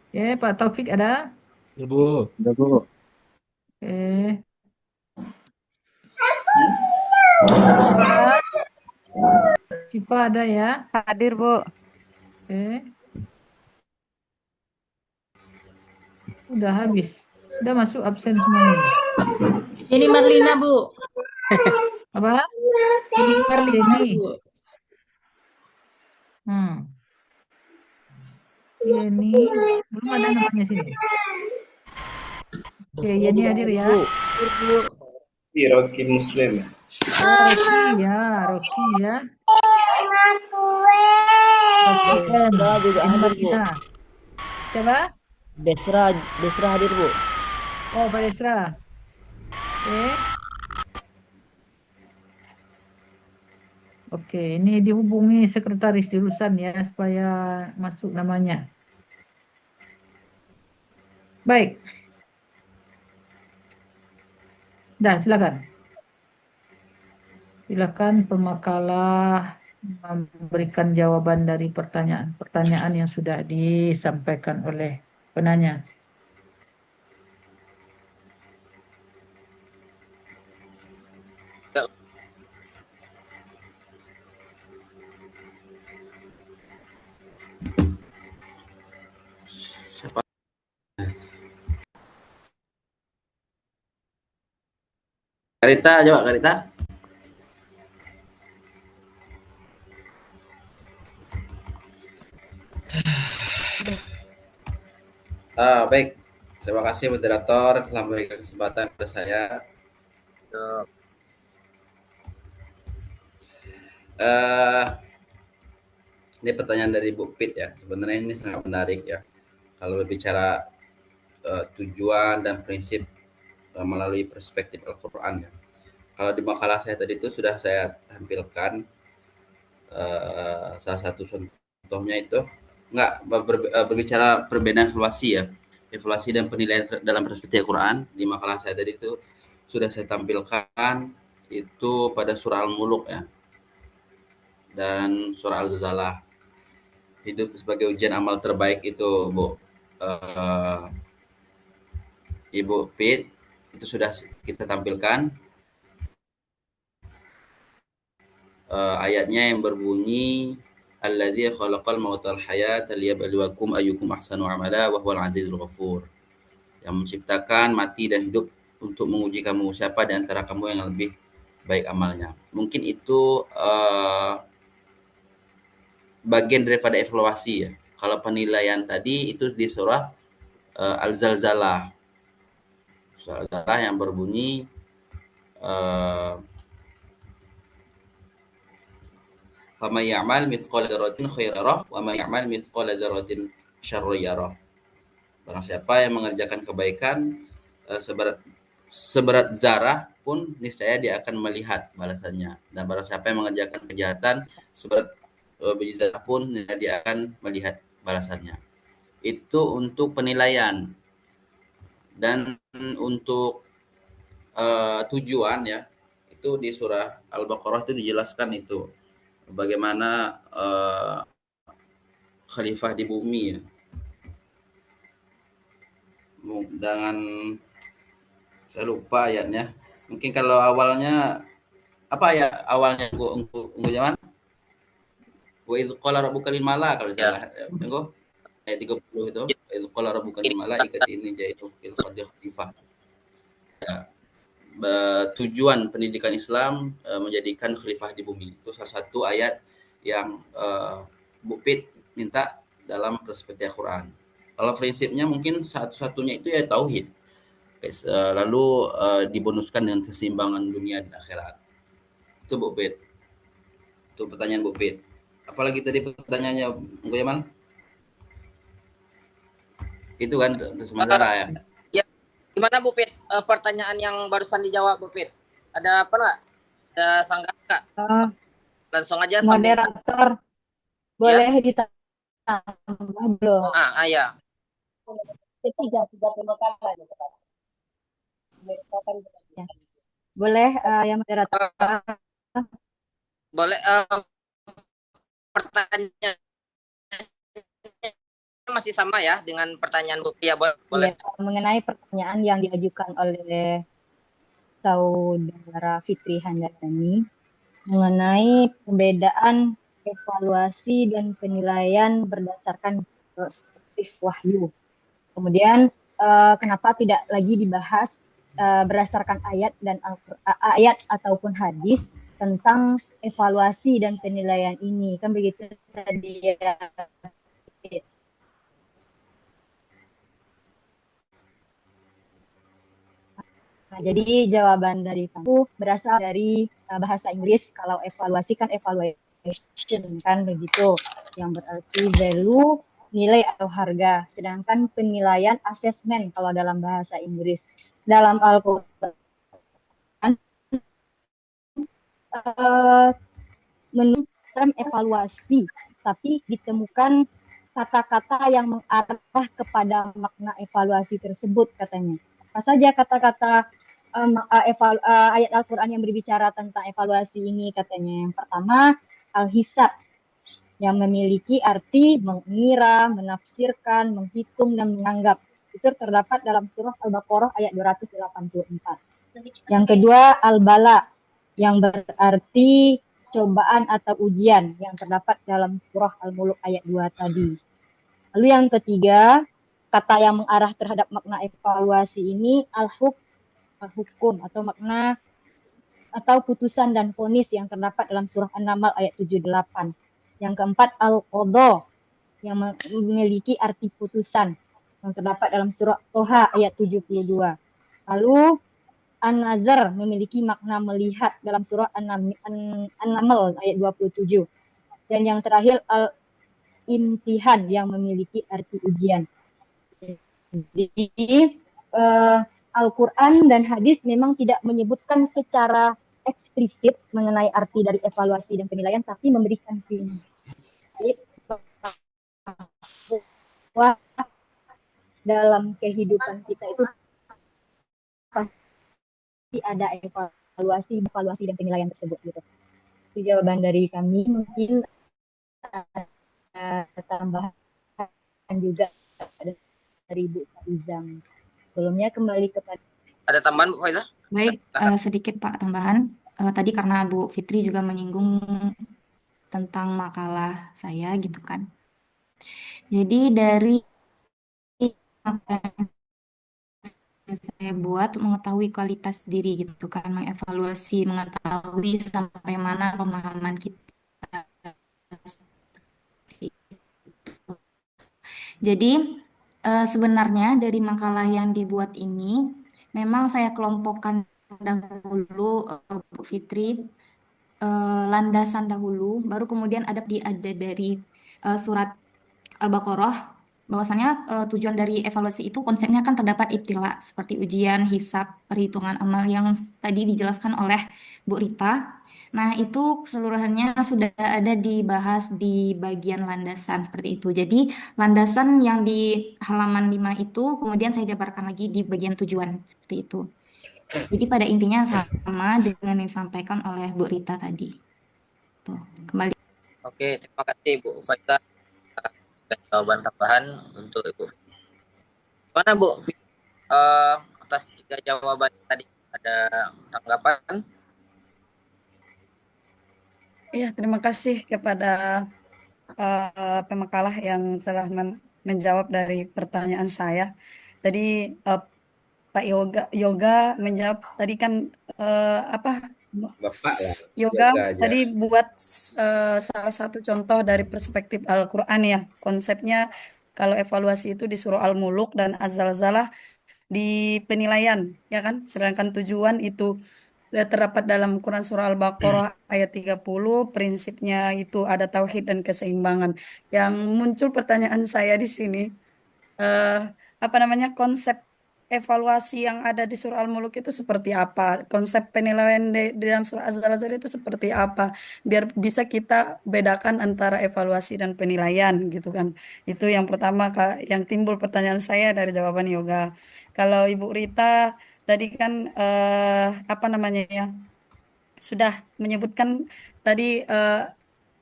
Speaker 2: Oke. Pak Taufik ada?
Speaker 9: Ya, Bu. Ada, Bu.
Speaker 2: Oke. Sipa ada ya?
Speaker 10: Hadir, Bu.
Speaker 2: Oke. Udah habis. Udah masuk absen semuanya.
Speaker 10: Ini Marlina, Bu.
Speaker 2: Apa?
Speaker 10: Ini Marlina,
Speaker 2: Denny.
Speaker 10: Bu.
Speaker 2: Ini belum ada namanya sini. Oke, Yeni hadir ya.
Speaker 11: Rocky Muslim.
Speaker 2: Oh, Rocky ya, Rocky ya. Rocky M.
Speaker 12: Desra juga
Speaker 2: Yeni
Speaker 12: hadir, Bu.
Speaker 2: Marlina. Siapa?
Speaker 12: Desra hadir, Bu.
Speaker 2: Oh, Pak Desra. Oke. Oke, ini dihubungi sekretaris jurusan ya supaya masuk namanya. Baik. Dah, silakan. Silakan pemakalah memberikan jawaban dari pertanyaan-pertanyaan yang sudah disampaikan oleh penanya.
Speaker 4: Siapa? Karita, coba Karita. Baik. Terima kasih moderator telah memberikan kesempatan kepada saya. Ini pertanyaan dari Bu Pit ya. Sebenarnya ini sangat menarik ya. Kalau berbicara tujuan dan prinsip melalui perspektif Al-Quran ya. Kalau di makalah saya tadi itu sudah saya tampilkan salah satu contohnya itu berbicara perbedaan evaluasi ya. Evaluasi dan penilaian dalam perspektif Al-Quran. Di makalah saya tadi itu sudah saya tampilkan itu pada surah Al-Muluk ya. Dan surah Al-Zalzalah. Hidup sebagai ujian amal terbaik itu Bu Ibu Pit, itu sudah kita tampilkan ayatnya yang berbunyi alladzi khalaqal mauta wal hayata liyabluwakum ayyukum ahsanu amala wa huwal azizul ghafur. Yang menciptakan mati dan hidup untuk menguji kamu, siapa di antara kamu yang lebih baik amalnya. Mungkin itu bagian daripada evaluasi ya. Kalau penilaian tadi itu di surah Al-Zalzalah. Surah Al-Zalzalah yang berbunyi faman ya'mal mithqala dzarratin khairan yarah wa man ya'mal mithqala dzarratin syarran yarah. Barang siapa yang mengerjakan kebaikan seberat zarah pun niscaya dia akan melihat balasannya. Dan barang siapa yang mengerjakan kejahatan seberat biji zarah pun dia akan melihat balasannya. Itu untuk penilaian. Dan untuk tujuan ya, itu di surah Al-Baqarah itu dijelaskan itu bagaimana khalifah di bumi ya. Dengan saya lupa ayatnya. Mungkin kalau awalnya apa ya awalnya untuk zaman wa idz qala rabbuka lil malak kalau salah tunggu ayat 30 itu wa idz qala rabbuka lil malaikati inni ja'ilun fil ardi khalifah. Ya. Tujuan pendidikan Islam menjadikan khalifah di bumi itu salah satu ayat yang Bu Pit minta dalam perspektif Al-Quran. Kalau prinsipnya mungkin satu-satunya itu ya tauhid. Lalu dibonuskan dengan keseimbangan dunia dan akhirat. Itu Bu Pit. Itu pertanyaan Bu Pit. Apalagi tadi pertanyaannya Bu Yaman? Itu kan sementara ya.
Speaker 13: Ya, gimana Bu Pit? Pertanyaan yang barusan dijawab Bu Pit. Ada apa nggak? Ada sanggah nggak? Langsung aja.
Speaker 5: Moderator, boleh ditambah belum?
Speaker 13: Ya.
Speaker 5: Tiga pemakalah. Ya. Boleh yang moderator.
Speaker 13: Boleh pertanyaan masih sama ya dengan pertanyaan Bu. Ya, boleh.
Speaker 5: Ya, mengenai pertanyaan yang diajukan oleh Saudara Fitri Handayani mengenai perbedaan evaluasi dan penilaian berdasarkan perspektif wahyu. Kemudian kenapa tidak lagi dibahas berdasarkan ayat dan ayat ataupun hadis tentang evaluasi dan penilaian ini, kan begitu tadi ya. Nah, jadi jawaban dari kamu berasal dari bahasa Inggris. Kalau evaluasi kan evaluation kan begitu, yang berarti value, nilai atau harga. Sedangkan penilaian assessment kalau dalam bahasa Inggris. Dalam Al-Quran menurut term evaluasi, tapi ditemukan kata-kata yang mengarah kepada makna evaluasi tersebut katanya. Apa saja kata-kata ayat Al-Quran yang berbicara tentang evaluasi ini katanya? Yang pertama, al-hisab, yang memiliki arti mengira, menafsirkan, menghitung, dan menganggap. Itu terdapat dalam surah Al-Baqarah ayat 284. Yang kedua, al-bala, yang berarti cobaan atau ujian, yang terdapat dalam surah Al-Mulk ayat 2 tadi. Lalu yang ketiga, kata yang mengarah terhadap makna evaluasi ini al-hukum atau makna atau putusan dan vonis yang terdapat dalam surah An-Naml ayat 78. Yang keempat, al-qadha, yang memiliki arti putusan, yang terdapat dalam surah Toha ayat 72. Lalu an-nazar memiliki makna melihat dalam surah An-Naml ayat 27. Dan yang terakhir al-imtihan yang memiliki arti ujian. Jadi Al-Quran dan hadis memang tidak menyebutkan secara eksplisit mengenai arti dari evaluasi dan penilaian, tapi memberikan prinsip bahwa dalam kehidupan kita itu pasti ada evaluasi dan penilaian tersebut gitu. Itu jawaban dari kami. Mungkin tambahan juga dari Bu Faizah. Sebelumnya kembali kepada
Speaker 13: Ada tambahan Bu Faizah?
Speaker 6: Baik, sedikit Pak tambahan. Tadi karena Bu Fitri juga menyinggung tentang makalah saya gitu kan. Jadi dari makalah yang saya buat mengetahui kualitas diri gitu kan, mengevaluasi, mengetahui sampai mana pemahaman kita. Jadi sebenarnya dari makalah yang dibuat ini memang saya kelompokkan dahulu Bu Fitri, landasan dahulu, baru kemudian ada dari surat Al-Baqarah, bahwasannya tujuan dari evaluasi itu konsepnya kan terdapat ibtila seperti ujian, hisab, perhitungan amal yang tadi dijelaskan oleh Bu Rita. Nah, itu keseluruhannya sudah ada dibahas di bagian landasan seperti itu. Jadi, landasan yang di halaman 5 itu kemudian saya jabarkan lagi di bagian tujuan seperti itu. Jadi pada intinya sama dengan yang disampaikan oleh Bu Rita tadi. Tuh, kembali.
Speaker 13: Oke, terima kasih Bu Faizah. Jawaban tambahan untuk Ibu. Mana Bu? Atas 3 jawaban tadi ada tanggapan?
Speaker 3: Iya, terima kasih kepada pemakalah yang telah menjawab dari pertanyaan saya. Tadi Pak Yoga menjawab tadi kan
Speaker 4: Bapak ya.
Speaker 3: Yoga
Speaker 4: aja.
Speaker 3: tadi buat salah satu contoh dari perspektif Al-Quran ya. Konsepnya kalau evaluasi itu di surah Al-Muluk dan Az-Zalzalah di penilaian, ya kan? Sedangkan tujuan itu terdapat dalam Quran surah Al-Baqarah ayat 30, prinsipnya itu ada tauhid dan keseimbangan. Yang muncul pertanyaan saya di sini, konsep evaluasi yang ada di surah Al-Muluk itu seperti apa? Konsep penilaian di dalam surah Az-Zalzal itu seperti apa? Biar bisa kita bedakan antara evaluasi dan penilaian gitu kan. Itu yang pertama yang timbul pertanyaan saya dari jawaban Yoga. Kalau Ibu Rita tadi kan sudah menyebutkan tadi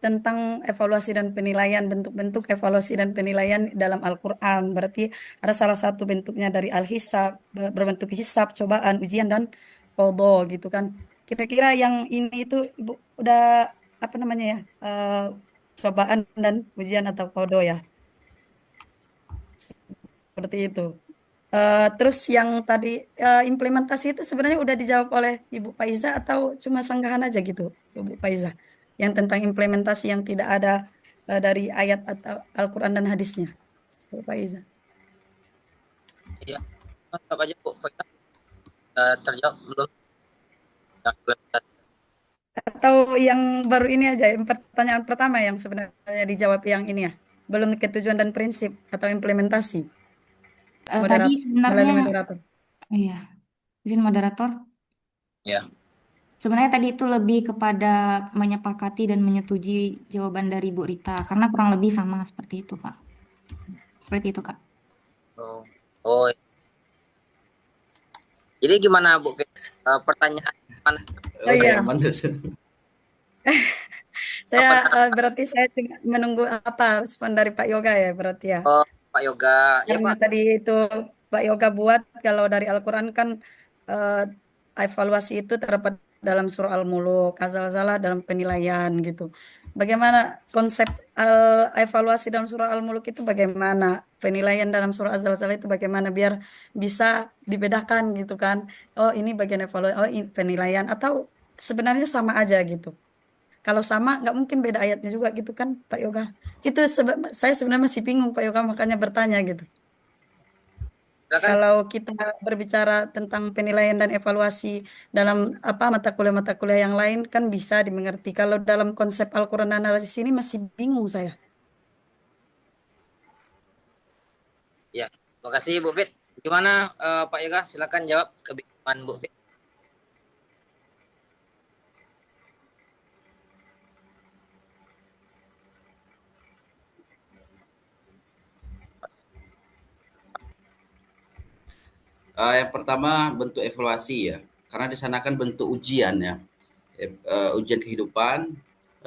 Speaker 3: tentang evaluasi dan penilaian, bentuk-bentuk evaluasi dan penilaian dalam Al-Quran. Berarti ada salah satu bentuknya dari al-hisab, berbentuk hisab, cobaan, ujian, dan qadha gitu kan. Kira-kira yang ini itu Ibu udah cobaan dan ujian atau qadha ya? Seperti itu. Terus yang tadi implementasi itu sebenarnya udah dijawab oleh Ibu Faiza atau cuma sanggahan aja gitu, Ibu Faiza? Yang tentang implementasi yang tidak ada dari ayat atau Al-Quran dan hadisnya, Ibu Faiza.
Speaker 13: Iya, tetap aja Bu Faizah. terjawab belum? Yang implementasi.
Speaker 3: Atau yang baru ini aja, yang pertanyaan pertama yang sebenarnya dijawab yang ini ya, belum ke tujuan dan prinsip atau implementasi
Speaker 6: Tadi sebenarnya,
Speaker 3: melalui moderator.
Speaker 6: iya, izin moderator.
Speaker 13: Ya.
Speaker 6: Sebenarnya tadi itu lebih kepada menyepakati dan menyetujui jawaban dari Bu Rita, karena kurang lebih sama seperti itu, Pak. Seperti itu, Kak.
Speaker 13: Oh. Jadi gimana Bu Fit? Pertanyaan mana?
Speaker 3: Oh iya.
Speaker 4: Yang mana?
Speaker 3: Saya berarti saya cuma menunggu apa respon dari Pak Yoga ya berarti ya.
Speaker 13: Oh, Pak Yoga. Ya,
Speaker 3: Karena
Speaker 13: Pak.
Speaker 3: tadi itu Pak Yoga buat kalau dari Al-Quran kan evaluasi itu terdapat dalam surah Al-Muluk, salah dalam penilaian gitu. Bagaimana konsep evaluasi dalam surah Al-Muluk itu bagaimana? Penilaian dalam surah Az-Zalzalah itu bagaimana biar bisa dibedakan gitu kan. Oh, ini bagian evaluasi, oh ini penilaian atau sebenarnya sama aja gitu. Kalau sama nggak mungkin beda ayatnya juga gitu kan Pak Yoga. Itu saya sebenarnya masih bingung Pak Yoga makanya bertanya gitu.
Speaker 13: Silakan.
Speaker 3: Kalau kita berbicara tentang penilaian dan evaluasi dalam apa mata kuliah yang lain kan bisa dimengerti. Kalau dalam konsep Al-Quran analisis ini masih bingung saya.
Speaker 13: Ya, terima kasih Bu Fit. Gimana Pak Yoga? Silakan jawab kebingungan Bu Fit.
Speaker 4: Yang pertama bentuk evaluasi ya, karena di sana kan bentuk ujian ya, ujian kehidupan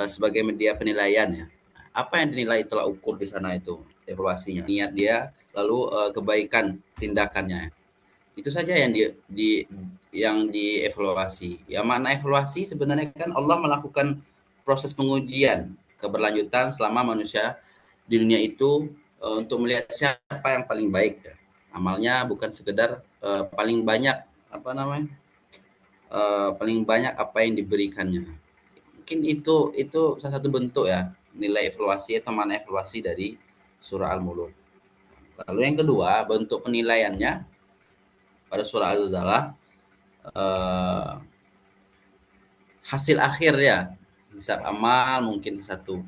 Speaker 4: sebagai media penilaian ya. Apa yang dinilai telah ukur di sana itu evaluasinya, niat dia, lalu kebaikan tindakannya. Itu saja yang yang dievaluasi. Ya makna evaluasi sebenarnya kan Allah melakukan proses pengujian keberlanjutan selama manusia di dunia itu untuk melihat siapa yang paling baik. Amalnya bukan sekedar paling banyak paling banyak apa yang diberikannya. Mungkin itu salah satu bentuk ya nilai evaluasi atau makna evaluasi dari surah Al-Muluk. Lalu yang kedua bentuk penilaiannya pada surah Az-Zalzalah hasil akhir ya, hisab amal mungkin satu.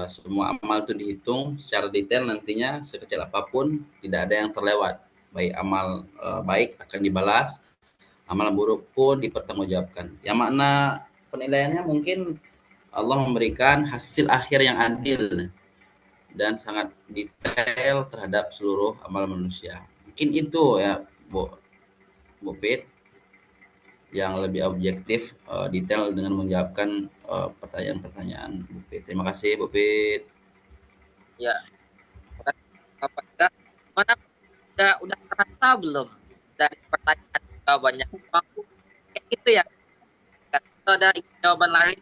Speaker 4: Semua amal itu dihitung secara detail nantinya sekecil apapun, tidak ada yang terlewat. Baik amal baik akan dibalas, amal buruk pun dipertanggungjawabkan. Yang makna penilaiannya mungkin Allah memberikan hasil akhir yang adil dan sangat detail terhadap seluruh amal manusia. Mungkin itu ya Bu Fit yang lebih objektif, detail dengan menjawabkan pertanyaan-pertanyaan Bu Fit. Terima kasih Bu Fit.
Speaker 13: Ya, terima kasih. Mana udah terasa belum dari pertanyaan jawabannya? Kayak gitu ya. Kalau ada jawaban lain.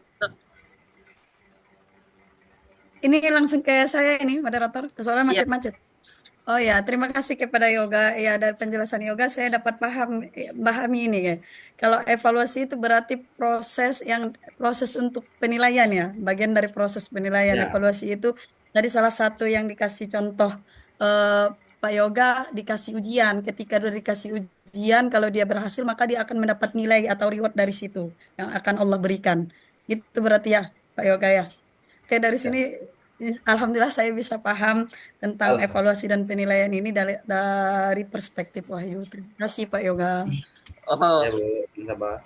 Speaker 3: Ini langsung ke saya ini moderator, soalnya macet-macet. Oh ya, terima kasih kepada Yoga. Ya, dari penjelasan Yoga saya dapat pahami ini ya. Kalau evaluasi itu berarti proses untuk penilaian ya, bagian dari proses penilaian.
Speaker 4: Ya.
Speaker 3: Evaluasi itu tadi salah satu yang dikasih contoh Pak Yoga dikasih ujian. Ketika dia dikasih ujian, kalau dia berhasil maka dia akan mendapat nilai atau reward dari situ yang akan Allah berikan. Gitu berarti ya, Pak Yoga ya. Oke, dari sini alhamdulillah saya bisa paham tentang evaluasi dan penilaian ini dari perspektif Wahyu. Terima kasih Pak Yoga.
Speaker 13: Oh.
Speaker 4: Ya, Bu, sabar.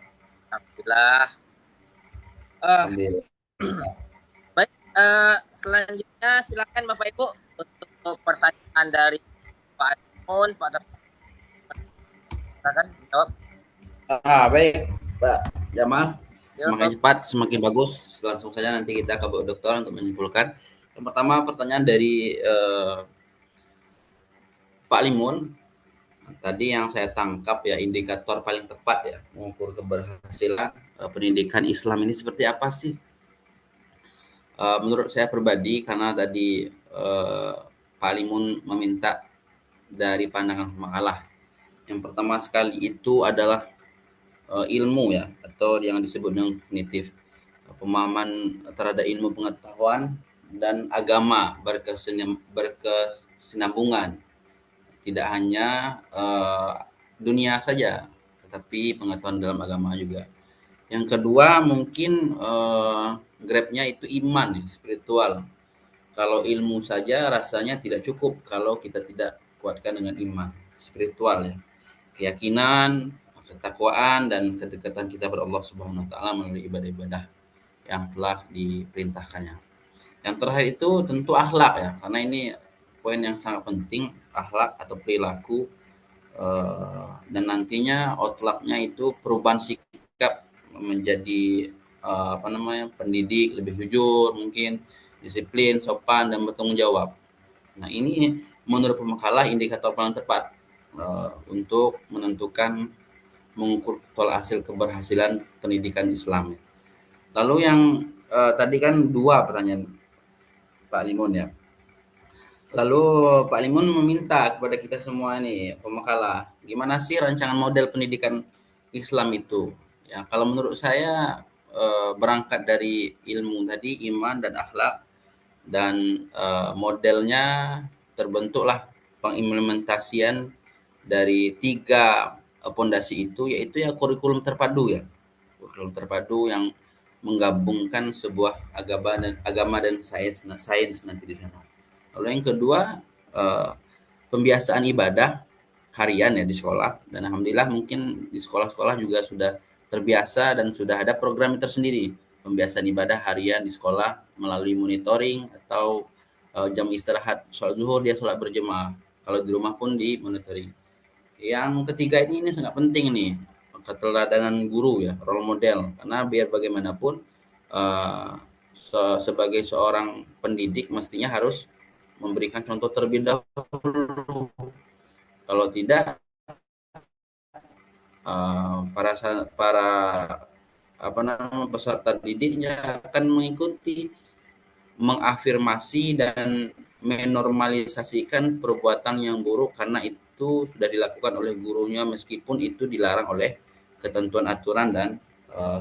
Speaker 13: Alhamdulillah. Baik, selanjutnya silakan Bapak Ibu untuk pertanyaan dari Pak Amun, Pak Daftar. Silakan jawab.
Speaker 4: Baik, Pak Jamal. Semakin cepat, semakin bagus. Langsung saja nanti kita ke Bu Dokter untuk menyimpulkan. Yang pertama pertanyaan dari Pak Limun. Tadi yang saya tangkap ya indikator paling tepat ya mengukur keberhasilan pendidikan Islam ini seperti apa sih? Menurut saya pribadi karena tadi Pak Limun meminta dari pandangan makalah. Yang pertama sekali itu adalah ilmu ya atau yang disebut dengan kognitif, pemahaman terhadap ilmu pengetahuan dan agama berkesinambungan, tidak hanya dunia saja tetapi pengetahuan dalam agama juga. Yang kedua mungkin grabnya itu iman, spiritual. Kalau ilmu saja rasanya tidak cukup kalau kita tidak kuatkan dengan iman, spiritual ya. Keyakinan, ketakwaan dan kedekatan kita kepada Allah Subhanahu wa taala melalui ibadah-ibadah yang telah diperintahkannya. Yang terakhir itu tentu akhlak ya, karena ini poin yang sangat penting, akhlak atau perilaku dan nantinya outlaknya itu perubahan sikap menjadi pendidik lebih jujur, mungkin disiplin, sopan dan bertanggung jawab. Nah, ini menurut pemakalah indikator paling tepat untuk menentukan mengukur total hasil keberhasilan pendidikan Islam. Lalu yang tadi kan 2 pertanyaan Pak Limun ya. Lalu Pak Limun meminta kepada kita semua nih pemakalah, gimana sih rancangan model pendidikan Islam itu? Ya, kalau menurut saya berangkat dari ilmu tadi, iman dan akhlak, dan modelnya terbentuklah pengimplementasian dari 3 pondasi itu, yaitu ya kurikulum terpadu ya. Kurikulum terpadu yang menggabungkan sebuah agama dan sains nanti di sana. Lalu yang kedua, pembiasaan ibadah harian ya di sekolah, dan alhamdulillah mungkin di sekolah-sekolah juga sudah terbiasa dan sudah ada program tersendiri pembiasaan ibadah harian di sekolah melalui monitoring atau jam istirahat sholat zuhur dia sholat berjemaah, kalau di rumah pun di monitoring. Yang ketiga ini sangat penting nih, keteladanan guru ya, role model, karena biar bagaimanapun sebagai seorang pendidik mestinya harus memberikan contoh terlebih dahulu. Kalau tidak para peserta didiknya akan mengikuti, mengafirmasi dan menormalisasikan perbuatan yang buruk karena itu sudah dilakukan oleh gurunya meskipun itu dilarang oleh ketentuan aturan dan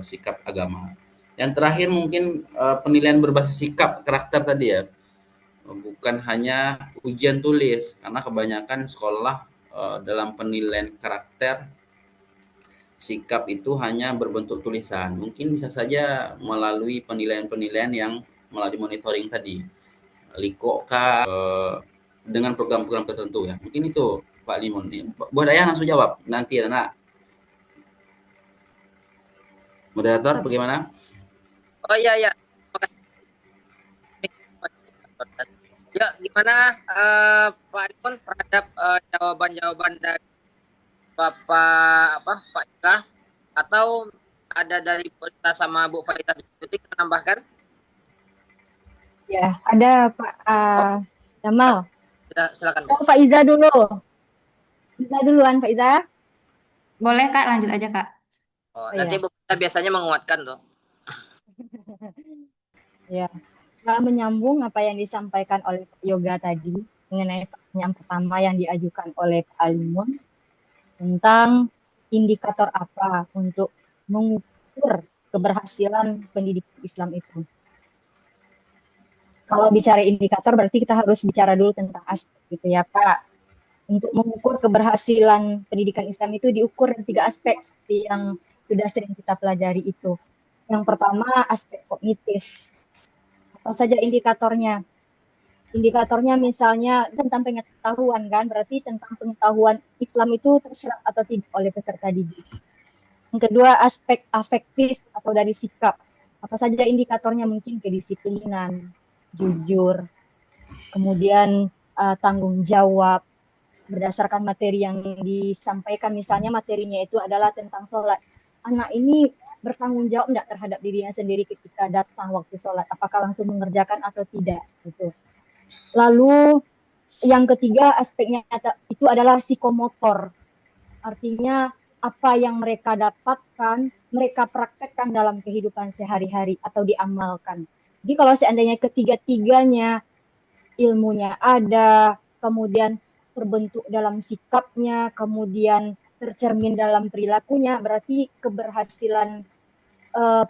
Speaker 4: sikap agama. Yang terakhir mungkin penilaian berbasis sikap karakter tadi ya, bukan hanya ujian tulis, karena kebanyakan sekolah dalam penilaian karakter sikap itu hanya berbentuk tulisan. Mungkin bisa saja melalui penilaian-penilaian yang melalui monitoring tadi, Likoka dengan program-program tertentu ya. Mungkin itu Pak Limun. Bu Dayah langsung jawab nanti anak. Moderator bagaimana?
Speaker 13: Oh iya ya. Ya, gimana Pak Limun terhadap jawaban-jawaban dari Bapak Pak Ika, atau ada dari kita sama Bu Faizah Jutik menambahkan?
Speaker 5: Ya, ada Pak Jamal.
Speaker 13: Silakan.
Speaker 5: Oh, Faizah dulu. Faizah duluan, Faizah.
Speaker 6: Boleh Kak, lanjut aja Kak.
Speaker 13: Oh, nanti Bu Faizah biasanya menguatkan tuh.
Speaker 5: Ya, kalau menyambung apa yang disampaikan oleh Pak Yoga tadi mengenai pertanyaan pertama yang diajukan oleh Pak Alimun tentang indikator apa untuk mengukur keberhasilan pendidikan Islam itu. Kalau bicara indikator berarti kita harus bicara dulu tentang aspek gitu ya Pak. Untuk mengukur keberhasilan pendidikan Islam itu diukur 3 aspek seperti yang sudah sering kita pelajari itu. Yang pertama aspek kognitif. Apa saja indikatornya? Indikatornya misalnya tentang pengetahuan kan, berarti tentang pengetahuan Islam itu terserap atau tidak oleh peserta didik. Yang kedua aspek afektif atau dari sikap. Apa saja indikatornya? Mungkin kedisiplinan, jujur, kemudian tanggung jawab berdasarkan materi yang disampaikan. Misalnya materinya itu adalah tentang sholat. Anak ini bertanggung jawab enggak terhadap dirinya sendiri ketika datang waktu sholat? Apakah langsung mengerjakan atau tidak? Gitu. Lalu yang ketiga aspeknya itu adalah psikomotor. Artinya apa yang mereka dapatkan, mereka praktekkan dalam kehidupan sehari-hari atau diamalkan. Jadi kalau seandainya ketiga-tiganya ilmunya ada, kemudian terbentuk dalam sikapnya, kemudian tercermin dalam perilakunya, berarti keberhasilan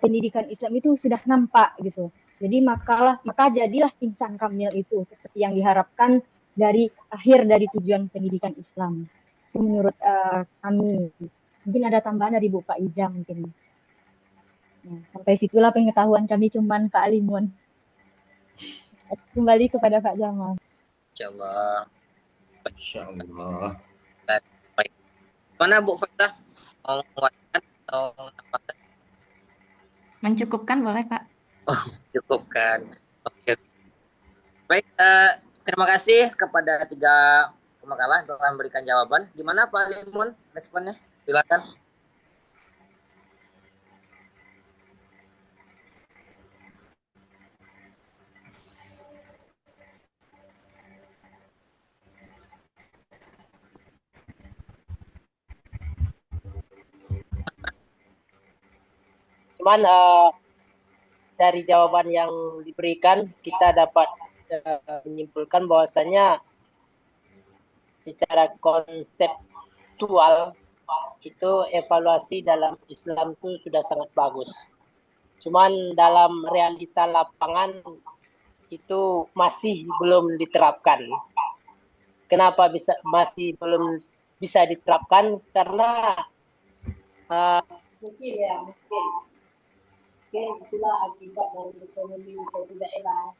Speaker 5: pendidikan Islam itu sudah nampak gitu. Jadi maka jadilah insan kamil itu seperti yang diharapkan dari akhir dari tujuan pendidikan Islam menurut kami. Mungkin ada tambahan dari Bu Faiza mungkin. Nah, sampai situlah pengetahuan kami cuman Kak Alimun. Kembali kepada Kak Jamal.
Speaker 13: Insyaallah.
Speaker 4: Insyaallah.
Speaker 13: Baik. Mana Bu Faizah? Mau menguatkan atau menambahkan?
Speaker 6: Mencukupkan boleh, Kak?
Speaker 13: Cukup kan? Oke. Baik, terima kasih kepada 3 pemakalah telah memberikan jawaban. Gimana Pak Limun responnya? Silakan.
Speaker 7: Cuman dari jawaban yang diberikan kita dapat menyimpulkan bahwasanya secara konseptual itu evaluasi dalam Islam itu sudah sangat bagus. Cuman dalam realita lapangan itu masih belum diterapkan. Kenapa masih belum bisa diterapkan? Karena mungkin itulah akibat dari ekonomi suatu daerah.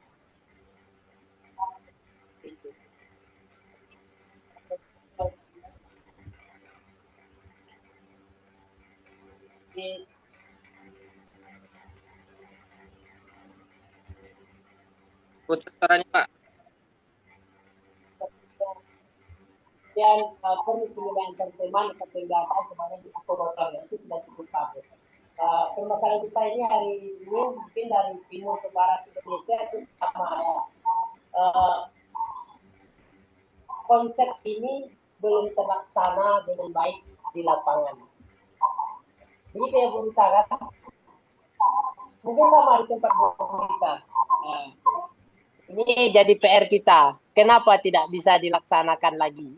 Speaker 7: Yes.
Speaker 13: Putus suaranya Pak.
Speaker 7: Dan perlu penilaian teman ketegasan sebenarnya di Asobotan itu sudah cukup bagus. Permasalahan kita ini hari ini mungkin dari timur ke barat Indonesia itu sama ya. Konsep ini belum terlaksana dengan baik di lapangan. Jadi kayak Bu Rita kata, mungkin sama di tempat Bu Rita. Ini jadi PR kita. Kenapa tidak bisa dilaksanakan lagi?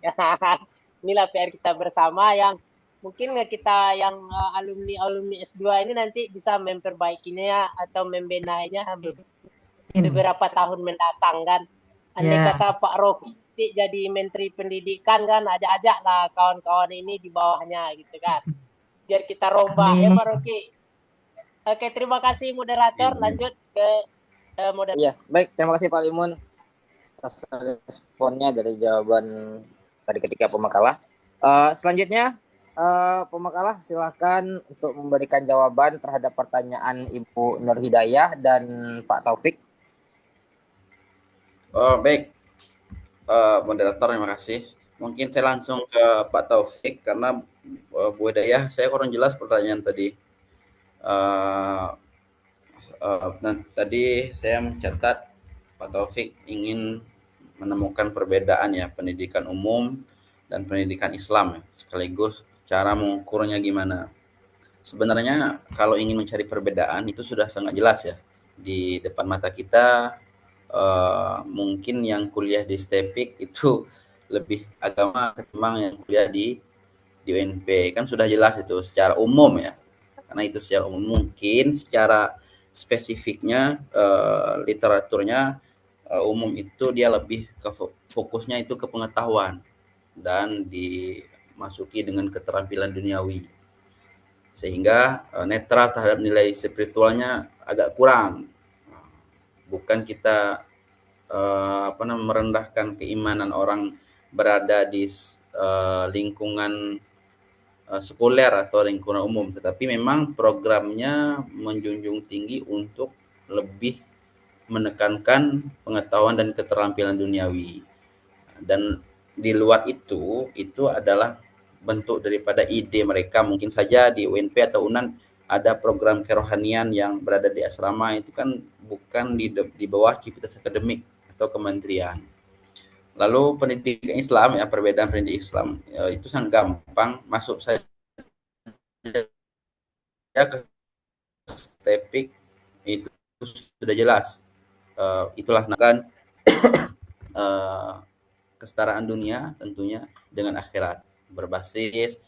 Speaker 7: Inilah PR kita bersama yang mungkin kita yang alumni S2 ini nanti bisa memperbaikinya atau membenainya beberapa tahun mendatang kan. Andai kata Pak Rocky jadi Menteri Pendidikan kan, ajak-ajak lah kawan-kawan ini di bawahnya gitu kan. Biar kita rombak ya Pak Rocky. Oke, terima kasih moderator. Lanjut ke moderator.
Speaker 13: Iya, baik. Terima kasih Pak Limun atas responnya dari jawaban dari ketiga pemakalah. Selanjutnya pemakalah silakan untuk memberikan jawaban terhadap pertanyaan Ibu Nur Hidayah dan Pak Taufik.
Speaker 4: Baik, moderator, terima kasih. Mungkin saya langsung ke Pak Taufik karena Bu Hidayah saya kurang jelas pertanyaan tadi. Tadi saya mencatat Pak Taufik ingin menemukan perbedaan ya pendidikan umum dan pendidikan Islam ya, sekaligus cara mengukurnya gimana. Sebenarnya kalau ingin mencari perbedaan itu sudah sangat jelas ya di depan mata kita. Mungkin yang kuliah di STEPIK itu lebih agama ketimbang yang kuliah di UNP, kan sudah jelas itu secara umum ya, karena itu secara umum. Mungkin secara spesifiknya literaturnya umum itu dia lebih ke fokusnya itu ke pengetahuan dan dimasuki dengan keterampilan duniawi, sehingga netral terhadap nilai spiritualnya agak kurang. Bukan kita merendahkan keimanan orang berada di lingkungan sekuler atau lingkungan umum, tetapi memang programnya menjunjung tinggi untuk lebih menekankan pengetahuan dan keterampilan duniawi. Dan di luar itu adalah bentuk daripada ide mereka. Mungkin saja di UNP atau UNAN ada program kerohanian yang berada di asrama, itu kan bukan di bawah aktivitas akademik atau kementerian. Lalu pendidikan Islam ya, perbedaan pendidikan Islam itu sangat gampang, masuk saja ke STEPIK itu sudah jelas. Itulah kan kesetaraan dunia tentunya dengan akhirat, berbasis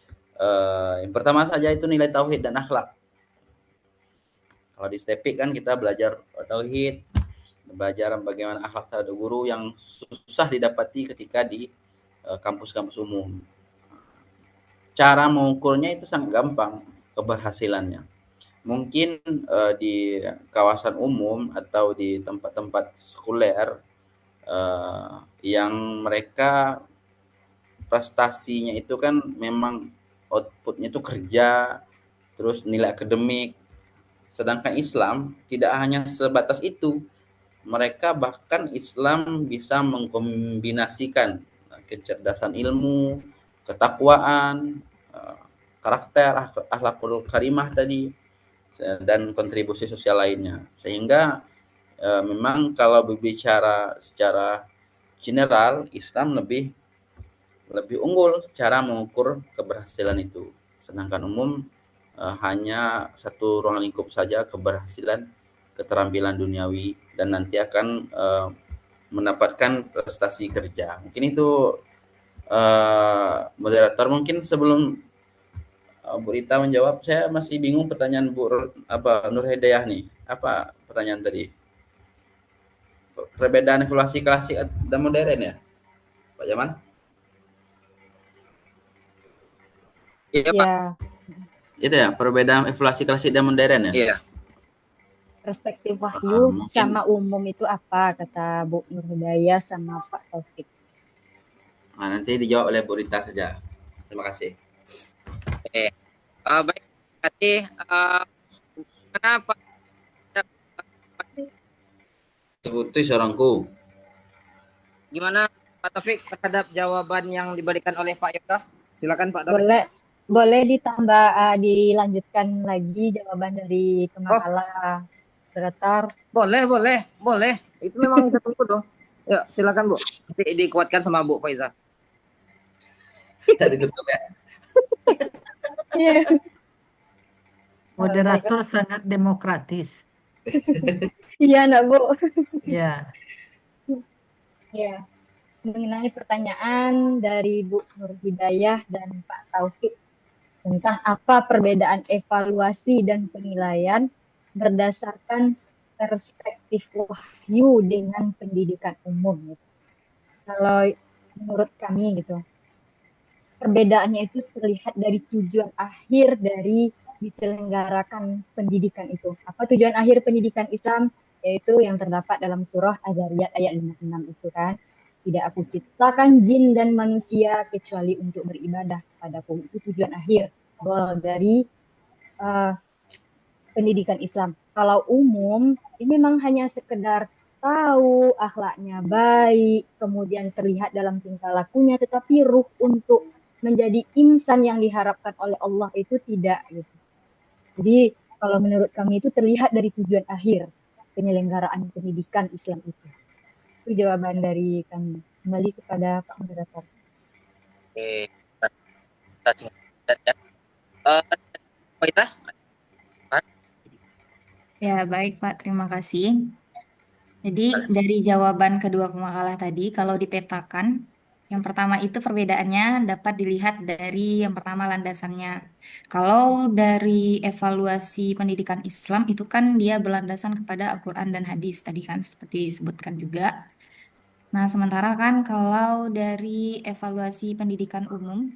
Speaker 4: yang pertama saja itu nilai tauhid dan akhlak. Kalau di STEPIK kan kita belajar tauhid, belajar bagaimana akhlak terhadap guru yang susah didapati ketika di kampus-kampus umum. cara mengukurnya itu sangat gampang keberhasilannya. Mungkin di kawasan umum atau di tempat-tempat sekuler yang mereka prestasinya itu kan memang outputnya itu kerja, terus nilai akademik. Sedangkan Islam tidak hanya sebatas itu. Mereka bahkan Islam bisa mengkombinasikan kecerdasan ilmu, ketakwaan, karakter, akhlakul karimah tadi, dan kontribusi sosial lainnya. Sehingga memang kalau berbicara secara general, Islam lebih unggul cara mengukur keberhasilan itu. Sedangkan umum hanya satu ruang lingkup saja keberhasilan keterampilan duniawi dan nanti akan mendapatkan prestasi kerja. Mungkin itu moderator. Mungkin sebelum Bu Rita menjawab, saya masih bingung pertanyaan Nur Hidayah nih. Apa pertanyaan tadi? Perbedaan evaluasi klasik dan modern ya, Pak Jaman?
Speaker 13: Iya, Pak.
Speaker 5: Ya,
Speaker 4: Itu ya, perbedaan evaluasi klasik dan modern ya?
Speaker 13: Iya.
Speaker 5: perspektif Wahyu
Speaker 4: Mungkin
Speaker 5: sama umum itu apa, kata Bu Nur Hidayah sama Pak Taufik?
Speaker 4: nanti dijawab oleh Bu Rita saja. Terima kasih.
Speaker 13: Oke. Baik, terima kasih. Mana Pak?
Speaker 4: Sebutis orangku.
Speaker 13: Gimana Pak Taufik terhadap jawaban yang diberikan oleh Pak Yoga? Silakan Pak Taufik.
Speaker 5: Boleh ditambah, dilanjutkan lagi jawaban dari pemakalah moderator.
Speaker 13: Boleh. Itu memang kita tunggu tuh. Ya, silakan Bu. Nanti dikuatkan sama Bu Faiza.
Speaker 4: Tidak ditutup ya.
Speaker 2: Moderator sangat demokratis.
Speaker 5: Iya, nak Bu.
Speaker 2: Ya.
Speaker 5: Ya, mengenai pertanyaan dari Bu Nur Hidayah dan Pak Taufik tentang apa perbedaan evaluasi dan penilaian berdasarkan perspektif Wahyu dengan pendidikan umum. Gitu. Kalau menurut kami gitu, perbedaannya itu terlihat dari tujuan akhir dari diselenggarakan pendidikan itu. Apa tujuan akhir pendidikan Islam? Yaitu yang terdapat dalam surah Az-Zariyat ayat 56 itu kan. Tidak aku ciptakan jin dan manusia kecuali untuk beribadah kepadaku. Itu tujuan akhir dari pendidikan Islam. Kalau umum, ini memang hanya sekedar tahu akhlaknya baik, kemudian terlihat dalam tingkah lakunya, tetapi ruh untuk menjadi insan yang diharapkan oleh Allah itu tidak. Gitu. Jadi kalau menurut kami itu terlihat dari tujuan akhir penyelenggaraan pendidikan Islam itu. Itu jawaban dari kami. Kembali kepada Pak Moderator.
Speaker 13: Oke, kita singkat ya. Pak Ita?
Speaker 6: Ya, baik Pak, terima kasih. Jadi dari jawaban kedua pemakalah tadi, kalau dipetakan, yang pertama itu perbedaannya dapat dilihat dari yang pertama landasannya. Kalau dari evaluasi pendidikan Islam itu kan dia berlandasan kepada Al-Quran dan hadis tadi kan seperti disebutkan juga. Nah, sementara kan kalau dari evaluasi pendidikan umum,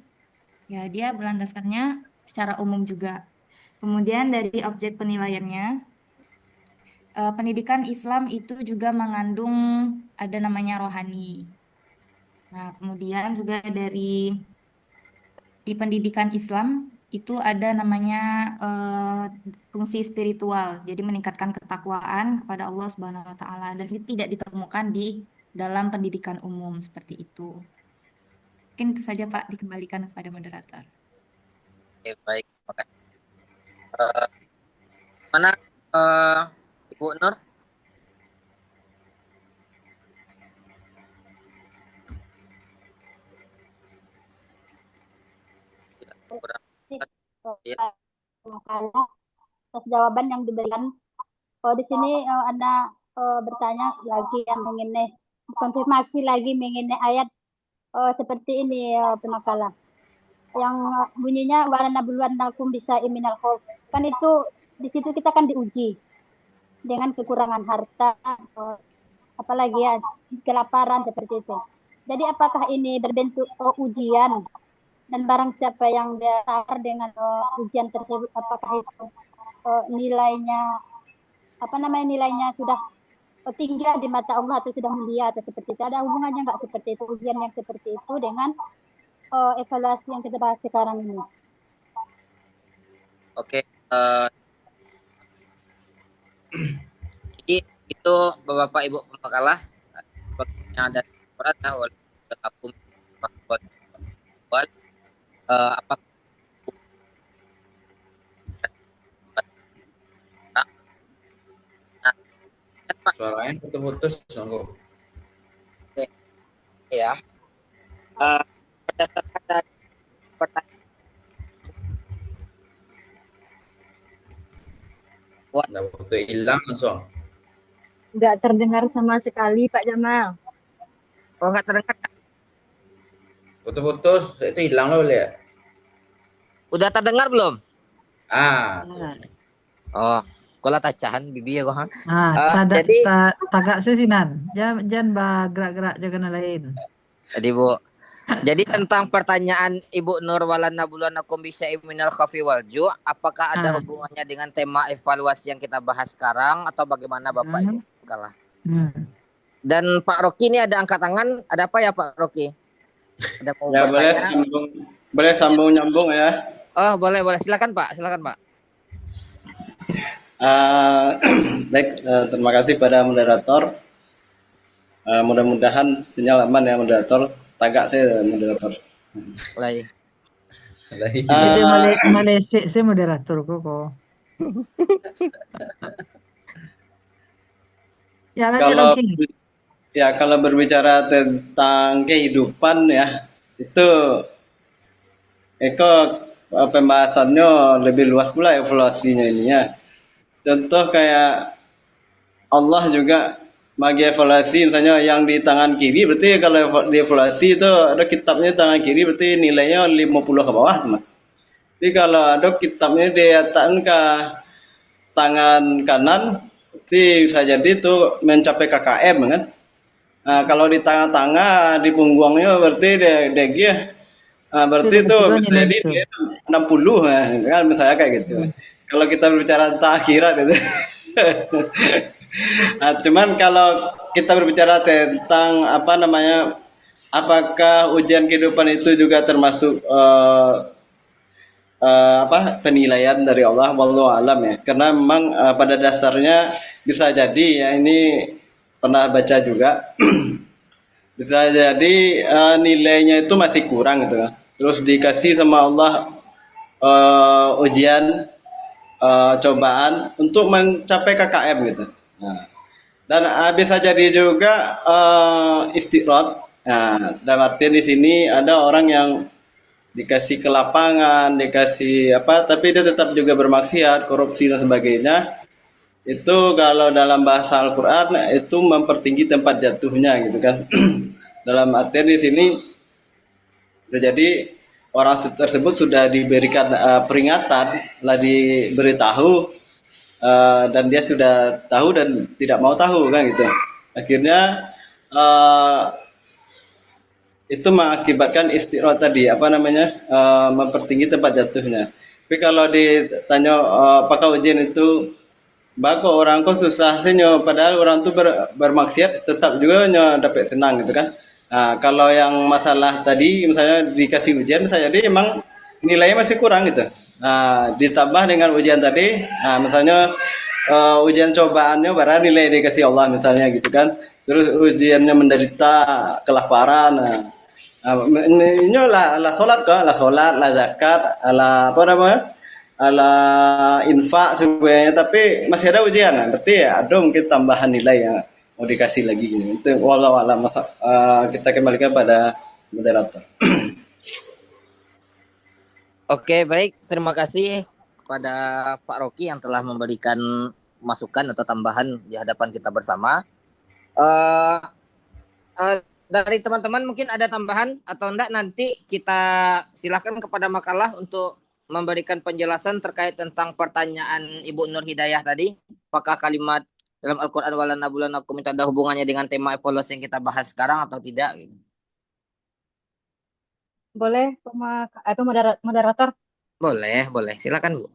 Speaker 6: ya dia berlandaskannya secara umum juga. Kemudian dari objek penilaiannya, pendidikan Islam itu juga mengandung ada namanya rohani. Nah, kemudian juga di pendidikan Islam itu ada namanya fungsi spiritual, jadi meningkatkan ketakwaan kepada Allah Subhanahu wa taala dan itu tidak ditemukan di dalam pendidikan umum seperti itu. Mungkin itu saja Pak, dikembalikan kepada moderator.
Speaker 13: Oke, baik, terima kasih. Mana Ibu Nur?
Speaker 8: Atas jawaban yang diberikan. Di sini Anda bertanya lagi yang mengenai konfirmasi lagi mengenai ayat seperti ini penakalah yang bunyinya warna buluan nakum bisa iminal khauf. Kan itu di situ kita kan diuji dengan kekurangan harta, apalagi ya kelaparan seperti itu. Jadi apakah ini berbentuk ujian Dan barang siapa yang dia sabar dengan ujian tersebut, apakah itu nilainya nilainya sudah tinggi di mata Allah atau sudah mulia atau seperti itu. Ada hubungannya nggak seperti itu, ujian yang seperti itu dengan evaluasi yang kita bahas sekarang ini?
Speaker 13: Oke, jadi itu Bapak Ibu pemakalah sebagaimana ada di Quran ya, walaupun aku apakah nah, Pak,
Speaker 4: Suaranya putus-putus, Songko.
Speaker 13: oke, ya. Berdasarkan dari pertanyaan
Speaker 4: Nah, waktu hilang langsung.
Speaker 5: Nggak terdengar sama sekali, Pak Jamal.
Speaker 13: oh nggak terdengar,
Speaker 4: Putus-putus, itu hilang loh ya.
Speaker 13: udah terdengar belum?
Speaker 4: Ah,
Speaker 13: Oh, kola tacahan bibi ya kok.
Speaker 2: Jadi
Speaker 13: Jadi
Speaker 2: tagak sesinan. Jangan gerak-gerak jangan lain.
Speaker 13: Jadi Bu, jadi tentang pertanyaan Ibu Nur walana bulanakum bisyai'im minal khafi wal ju', apakah ada hubungannya dengan tema evaluasi yang kita bahas sekarang atau bagaimana Bapak Ibu? Kalah. Dan Pak Rocky ini ada angkat tangan, ada apa ya Pak Rocky? Ada mau
Speaker 11: Ya,
Speaker 13: bertanya?
Speaker 11: boleh sambung nyambung ya.
Speaker 13: Oh, boleh. Silakan Pak.
Speaker 11: Baik, terima kasih pada moderator. Mudah-mudahan sinyal aman ya moderator. Tagak saya moderator.
Speaker 13: Mulai.
Speaker 2: Malaysia saya moderator kok. Ya,
Speaker 11: kalau berbicara tentang kehidupan ya, itu pembahasannya lebih luas pula evaluasinya ini ya. Contoh kayak Allah juga bagi evaluasi misalnya yang di tangan kiri, berarti kalau di evaluasi itu ada kitabnya tangan kiri berarti nilainya 50 ke bawah teman. Jadi kalau ada kitabnya diletakkan ke tangan kanan berarti bisa jadi itu mencapai KKM kan. Nah, kalau di tengah-tengah di punggungnya berarti DG berarti itu bisa jadi 60 kan misalnya kayak gitu. Kalau kita berbicara tentang akhirat gitu. Nah, cuman kalau kita berbicara tentang apakah ujian kehidupan itu juga termasuk penilaian dari Allah, wallahu alam ya. Karena memang pada dasarnya bisa jadi ya, ini pernah baca juga bisa jadi nilainya itu masih kurang gitu kan. Terus dikasih sama Allah ujian cobaan untuk mencapai KKM gitu. Nah, dan bisa jadi juga istirahat. Nah, dalam artian di sini ada orang yang dikasih ke lapangan, dikasih tapi dia tetap juga bermaksiat, korupsi dan sebagainya. Itu kalau dalam bahasa Al-Qur'an itu mempertinggi tempat jatuhnya gitu kan. Dalam artian di sini bisa jadi orang tersebut sudah diberikan peringatan, lah diberitahu dan dia sudah tahu dan tidak mau tahu kan gitu. Akhirnya itu mengakibatkan istirahat tadi mempertinggi tempat jatuhnya. Tapi kalau ditanya apakah ujian itu bagus orang kok susah sih padahal orang tuh bermaksiat tetap juga dapat senang gitu kan. Nah, kalau yang masalah tadi misalnya dikasih ujian saya jadi emang nilainya masih kurang gitu. Nah, ditambah dengan ujian tadi, misalnya ujian cobaannya barang nilai dikasih Allah misalnya gitu kan. Terus ujiannya menderita kelaparan. Ini lah salat lah zakat, ala infak sebenarnya, tapi masih ada ujian. Berarti ya ada mungkin tambahan nilai yang mau dikasih lagi ini. Itu walau alam kita kembalikan pada moderator.
Speaker 13: Oke, baik. Terima kasih kepada Pak Rocky yang telah memberikan masukan atau tambahan di hadapan kita bersama. Dari teman-teman mungkin ada tambahan atau enggak, nanti kita silakan kepada makalah untuk memberikan penjelasan terkait tentang pertanyaan Ibu Nur Hidayah tadi. Apakah kalimat dalam Al-Quran wala nabluwannakum itu ada hubungannya dengan tema evaluasi yang kita bahas sekarang atau tidak?
Speaker 5: Boleh moderator?
Speaker 13: Boleh. Silakan, Bu.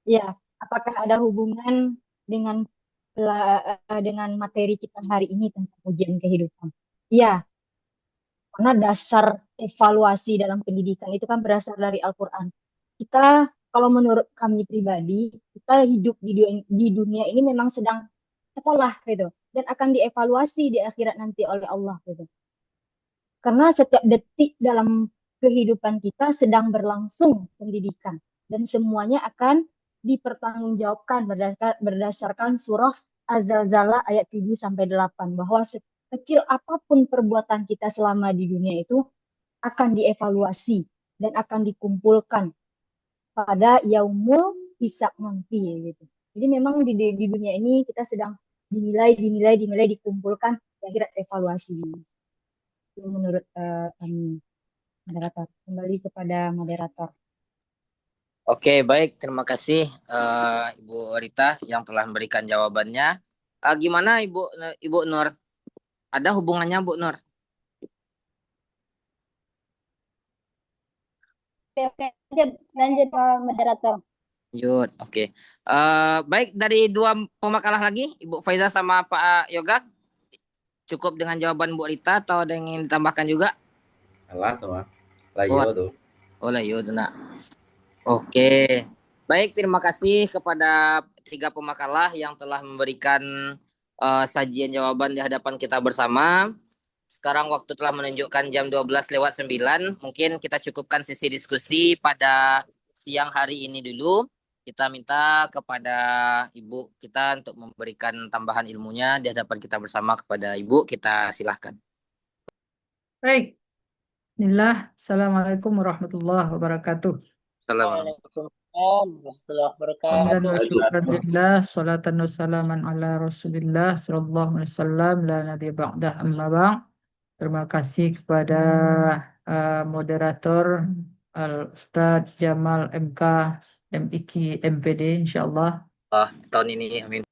Speaker 5: Ya, apakah ada hubungan dengan dengan materi kita hari ini tentang ujian kehidupan? Iya, karena dasar evaluasi dalam pendidikan itu kan berasal dari Al-Quran. Kita, kalau menurut kami pribadi, kita hidup di dunia ini memang sedang sekolah gitu, dan akan dievaluasi di akhirat nanti oleh Allah gitu. Karena setiap detik dalam kehidupan kita sedang berlangsung pendidikan, dan semuanya akan dipertanggungjawabkan berdasarkan surah Az-Zalzalah ayat 7 sampai 8, bahwa sekecil apapun perbuatan kita selama di dunia itu akan dievaluasi dan akan dikumpulkan pada yaumul hisab nanti gitu. Jadi memang di dunia ini kita sedang dinilai dikumpulkan di akhirat evaluasi. Itu menurut kami moderator. Kembali kepada moderator.
Speaker 13: Oke, baik. Terima kasih Ibu Rita yang telah memberikan jawabannya. Gimana Ibu Nur? Ada hubungannya, Bu Nur?
Speaker 8: Oke, lanjut moderator.
Speaker 13: Lanjut, oke. Baik, dari dua pemakalah lagi, Ibu Faiza sama Pak Yoga, cukup dengan jawaban Bu Rita atau ada yang ingin ditambahkan juga?
Speaker 4: Alah tuh mah. Layo tuh.
Speaker 13: Oh, layo tuh nak. Oke. Baik, terima kasih kepada tiga pemakalah yang telah memberikan sajian jawaban di hadapan kita bersama. Sekarang waktu telah menunjukkan jam 12:09. Mungkin kita cukupkan sesi diskusi pada siang hari ini dulu. Kita minta kepada Ibu kita untuk memberikan tambahan ilmunya di hadapan kita bersama kepada Ibu. Kita silahkan.
Speaker 2: Baik. Bismillah. Assalamualaikum warahmatullahi wabarakatuh.
Speaker 13: Assalamualaikum
Speaker 7: warahmatullahi
Speaker 2: Hamdan wa
Speaker 7: wabarakatuh.
Speaker 2: syukran lillah, salatan wa salaman ala rasulillah sallallahu alaihi wasallam, la nabi ba'dah, amma ba'd. Terima kasih kepada moderator Al-Ustadz Jamal MK MIK MPD insyaallah.
Speaker 13: Tahun ini amin.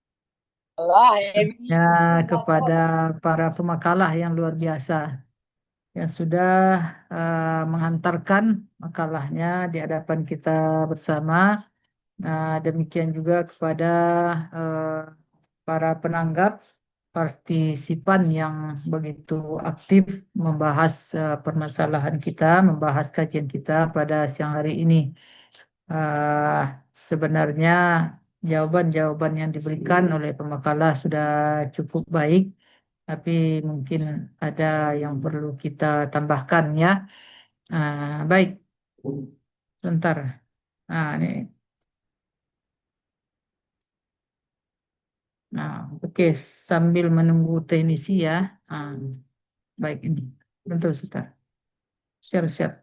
Speaker 2: Ya, kepada para pemakalah yang luar biasa yang sudah menghantarkan makalahnya di hadapan kita bersama. Demikian juga kepada para penanggap partisipan yang begitu aktif membahas permasalahan kita, membahas kajian kita pada siang hari ini. Sebenarnya jawaban-jawaban yang diberikan oleh pemakalah sudah cukup baik, tapi mungkin ada yang perlu kita tambahkan ya. Baik, sebentar. Ini. Oke, sambil menunggu teknisi ya. Baik ini, bentar sebentar. Share.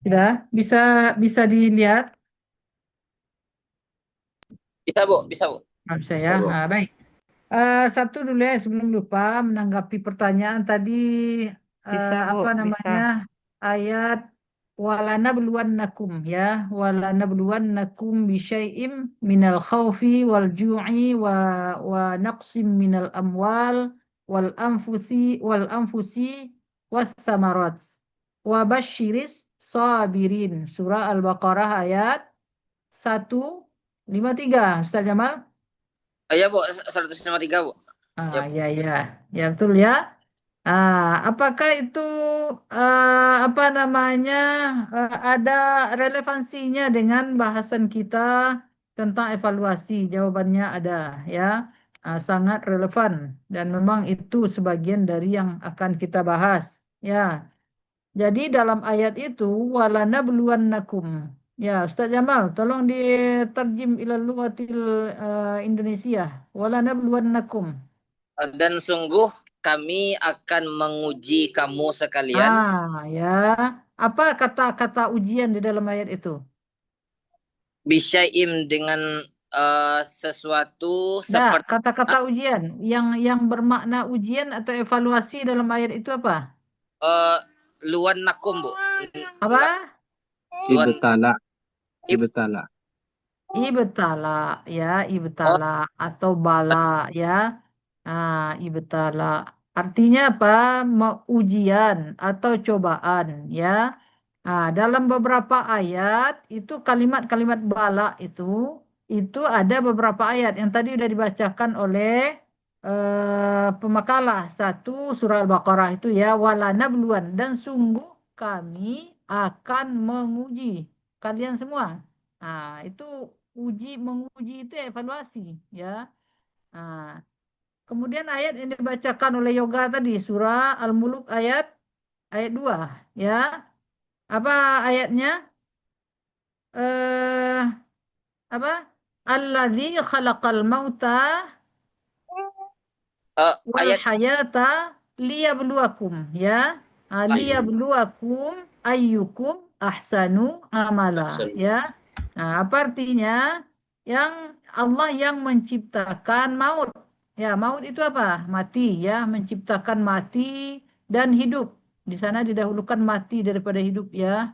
Speaker 2: Sudah bisa dilihat?
Speaker 13: Bisa Bu.
Speaker 2: Bisa ya. Baik. Satu dulu ya sebelum lupa menanggapi pertanyaan tadi
Speaker 10: Bisa, Bu,
Speaker 2: apa namanya ayat walana nakum ya nakum bisyai'im minal khawfi wal ju'i wa naqsim minal amwal wal anfusi was samarat wa basyiris sabirin, surah Al-Baqarah ayat 153. Ustaz Jamal?
Speaker 13: Ya Bu, 153 Bu.
Speaker 2: Ya betul ya. Apakah itu ada relevansinya dengan bahasan kita tentang evaluasi? Jawabannya ada ya. sangat relevan dan memang itu sebagian dari yang akan kita bahas. Ya, jadi dalam ayat itu walanabluwannakum. Ya, Ustaz Jamal, tolong diterjem ila lughatil Indonesia. Walanabluwannakum.
Speaker 13: Dan sungguh kami akan menguji kamu sekalian
Speaker 2: Ya. Apa kata-kata ujian di dalam ayat itu?
Speaker 13: bisya'im dengan sesuatu
Speaker 2: Nah,
Speaker 13: seperti
Speaker 2: kata-kata ujian yang bermakna ujian atau evaluasi dalam ayat itu apa?
Speaker 13: luan nakum, Bu.
Speaker 2: Apa?
Speaker 13: Luan
Speaker 14: Ibtala. Ibtala.
Speaker 2: Ibtala, ya, ibtala atau bala, ya. Nah, ibtala. Artinya apa? Ujian atau cobaan, ya. Nah, dalam beberapa ayat itu kalimat-kalimat bala itu ada beberapa ayat yang tadi sudah dibacakan oleh pemakalah satu surah Al-Baqarah itu ya walanabluwan dan sungguh kami akan menguji kalian semua. Nah, itu menguji itu evaluasi ya. Nah, kemudian ayat yang dibacakan oleh Yoga tadi surah Al-Muluk ayat 2 ya. Apa ayatnya? Eh apa? Alladzi khalaqal mauta wal
Speaker 13: ayat
Speaker 2: hayata liyabluwakum ya. Liyabluwakum ayyukum ahsanu amala ya. Nah, apa artinya? Yang Allah yang menciptakan maut. Ya, maut itu apa? Mati ya, menciptakan mati dan hidup. Di sana didahulukan mati daripada hidup ya.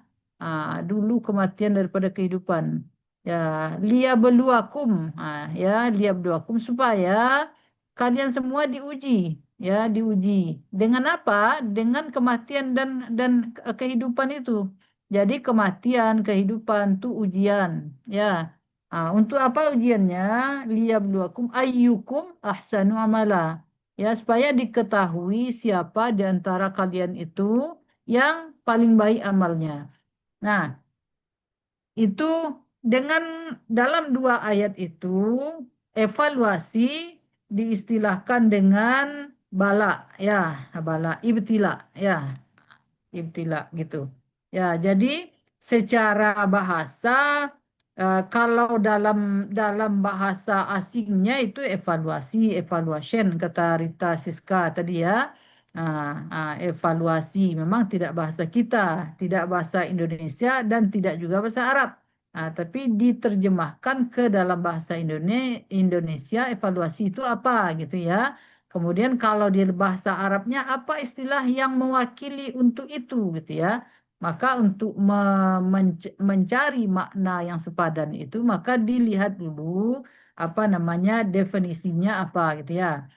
Speaker 2: Dulu kematian daripada kehidupan. Ya, liyabluwakum. Ya, liyabluwakum supaya kalian semua diuji, ya, diuji. Dengan apa? Dengan kematian dan kehidupan itu. Jadi kematian, kehidupan itu ujian, ya. Untuk apa ujiannya? Liyabluwakum ayyukum ahsanu amala. Ya, supaya diketahui siapa di antara kalian itu yang paling baik amalnya. Nah, itu dengan dalam dua ayat itu evaluasi diistilahkan dengan bala ya, bala ibtila ya, ibtila gitu. Ya, jadi secara bahasa kalau dalam bahasa asingnya itu evaluasi, evaluation kata Rita Siska tadi ya. Evaluasi memang tidak bahasa kita, tidak bahasa Indonesia dan tidak juga bahasa Arab. Tapi diterjemahkan ke dalam bahasa Indonesia evaluasi itu apa gitu ya. Kemudian kalau di bahasa Arabnya apa istilah yang mewakili untuk itu gitu ya. Maka untuk mencari makna yang sepadan itu maka dilihat dulu apa namanya definisinya apa gitu ya.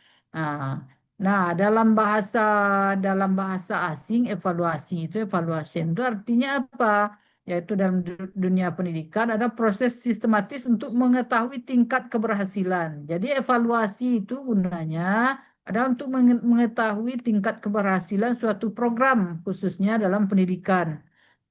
Speaker 2: Nah, dalam bahasa asing evaluasi itu evaluation itu artinya apa? Yaitu dalam dunia pendidikan ada proses sistematis untuk mengetahui tingkat keberhasilan. Jadi evaluasi itu gunanya ada untuk mengetahui tingkat keberhasilan suatu program khususnya dalam pendidikan.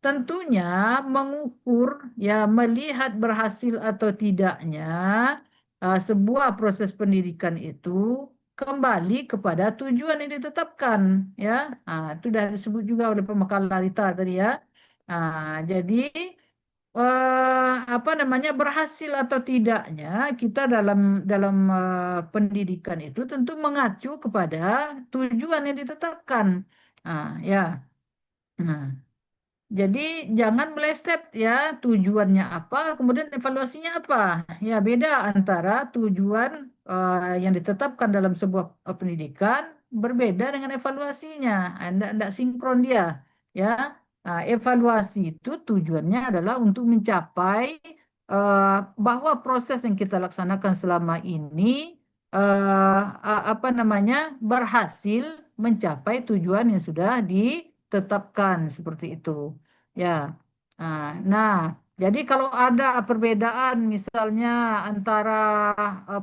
Speaker 2: Tentunya mengukur ya melihat berhasil atau tidaknya sebuah proses pendidikan itu kembali kepada tujuan yang ditetapkan ya. Itu sudah disebut juga oleh pemakaian Larita tadi ya. Jadi apa namanya berhasil atau tidaknya kita dalam pendidikan itu tentu mengacu kepada tujuan yang ditetapkan. Ya. Nah, jadi jangan meleset ya tujuannya apa, kemudian evaluasinya apa. Ya beda antara tujuan yang ditetapkan dalam sebuah pendidikan berbeda dengan evaluasinya. Tidak sinkron dia. Ya, evaluasi itu tujuannya adalah untuk mencapai bahwa proses yang kita laksanakan selama ini apa namanya berhasil mencapai tujuan yang sudah ditetapkan seperti itu. Ya. Nah, jadi kalau ada perbedaan misalnya antara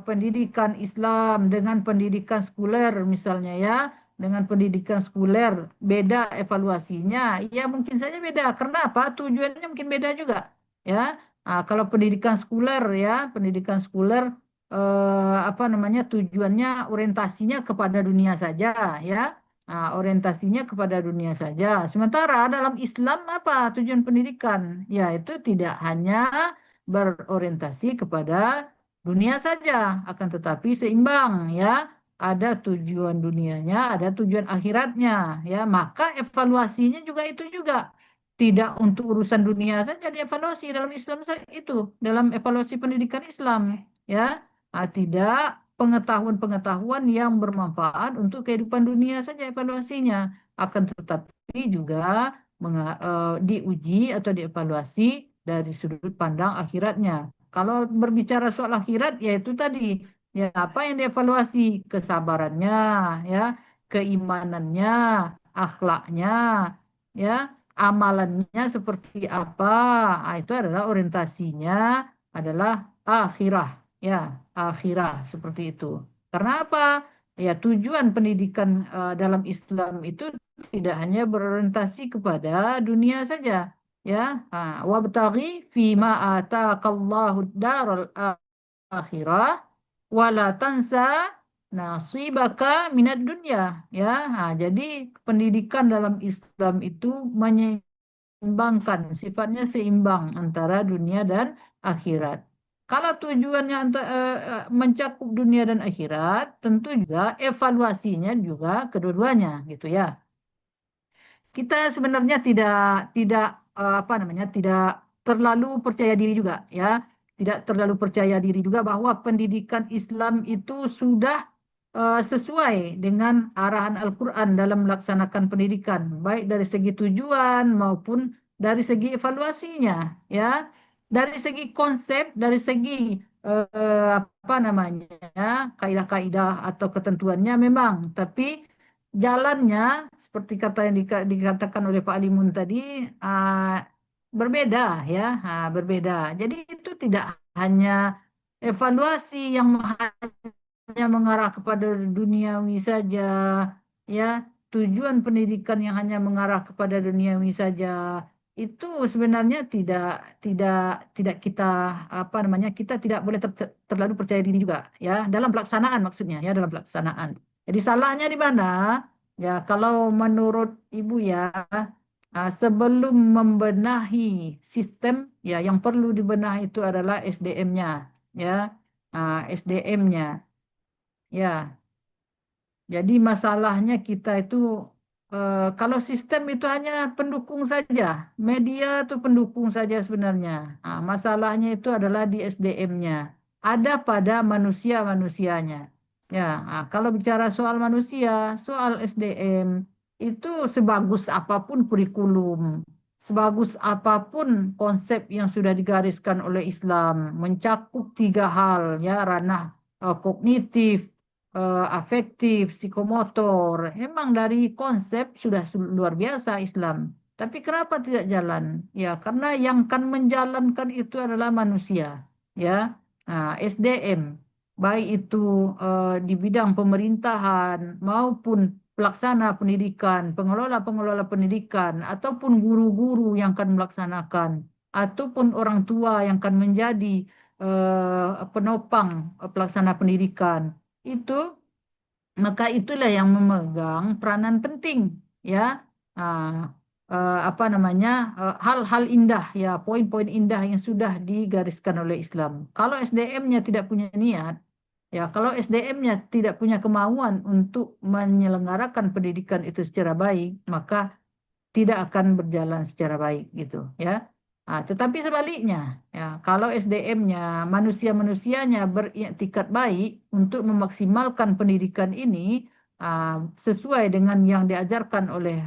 Speaker 2: pendidikan Islam dengan pendidikan sekuler misalnya ya, dengan pendidikan sekuler beda evaluasinya, ya mungkin saja beda. Karena apa? Tujuannya mungkin beda juga, ya. Kalau pendidikan sekuler ya, pendidikan sekuler apa namanya, tujuannya orientasinya kepada dunia saja, ya. Nah, orientasinya kepada dunia saja. Sementara dalam Islam apa tujuan pendidikan? Ya, itu tidak hanya berorientasi kepada dunia saja, akan tetapi seimbang, ya. Ada tujuan dunianya, ada tujuan akhiratnya, ya. Maka evaluasinya juga itu juga tidak untuk urusan dunia saja dievaluasi dalam Islam itu, dalam evaluasi pendidikan Islam, ya. Tidak pengetahuan-pengetahuan yang bermanfaat untuk kehidupan dunia saja evaluasinya, akan tetapi juga diuji atau dievaluasi dari sudut pandang akhiratnya. Kalau berbicara soal akhirat, yaitu tadi, ya apa yang dievaluasi, kesabarannya, ya, keimanannya, akhlaknya, ya, amalannya seperti apa. Itu adalah orientasinya adalah akhirah, ya, akhirah seperti itu. Karena apa? Ya, tujuan pendidikan dalam Islam itu tidak hanya berorientasi kepada dunia saja, ya. Wabtaghi fima ataqallahu daral akhirah wala tansa nasibaka minad dunya, ya. Jadi pendidikan dalam Islam itu menyeimbangkan, sifatnya seimbang antara dunia dan akhirat. Kalau tujuannya mencakup dunia dan akhirat, tentu juga evaluasinya juga kedua-duanya, gitu ya. Kita sebenarnya tidak apa namanya, tidak terlalu percaya diri juga, ya. Tidak terlalu percaya diri juga bahwa pendidikan Islam itu sudah sesuai dengan arahan Al-Quran dalam melaksanakan pendidikan, baik dari segi tujuan maupun dari segi evaluasinya, ya. Dari segi konsep, dari segi apa namanya, kaidah-kaidah atau ketentuannya memang, tapi jalannya seperti kata yang dikatakan oleh Pak Alimun tadi, berbeda, ya. Berbeda. Jadi itu tidak hanya evaluasi yang hanya mengarah kepada duniawi saja, ya. Tujuan pendidikan yang hanya mengarah kepada duniawi saja itu sebenarnya tidak kita apa namanya, kita tidak boleh terlalu percaya diri juga, ya, dalam pelaksanaan, maksudnya, ya, dalam pelaksanaan. Jadi salahnya di mana? Ya, kalau menurut Ibu, ya, sebelum membenahi sistem, ya, yang perlu dibenahi itu adalah SDM-nya, ya. SDM-nya, ya. Jadi masalahnya kita itu kalau sistem itu hanya pendukung saja, media itu pendukung saja sebenarnya. Masalahnya itu adalah di SDM-nya, ada pada manusia-manusianya. Ya, kalau bicara soal manusia, soal SDM itu sebagus apapun kurikulum, sebagus apapun konsep yang sudah digariskan oleh Islam, mencakup 3 hal, ya, ranah kognitif, afektif, psikomotor. Emang dari konsep sudah luar biasa Islam. Tapi kenapa tidak jalan? Ya, karena yang akan menjalankan itu adalah manusia, ya. SDM, baik itu di bidang pemerintahan maupun pelaksana pendidikan, pengelola-pengelola pendidikan, ataupun guru-guru yang akan melaksanakan, ataupun orang tua yang akan menjadi penopang pelaksana pendidikan. Itu, maka itulah yang memegang peranan penting, ya. Apa namanya, hal-hal indah, ya, poin-poin indah yang sudah digariskan oleh Islam. Kalau SDM-nya tidak punya niat, ya, kalau SDM-nya tidak punya kemauan untuk menyelenggarakan pendidikan itu secara baik, maka tidak akan berjalan secara baik, gitu, ya. Tetapi sebaliknya, ya, kalau SDM-nya, manusia-manusianya beriktikat baik untuk memaksimalkan pendidikan ini sesuai dengan yang diajarkan oleh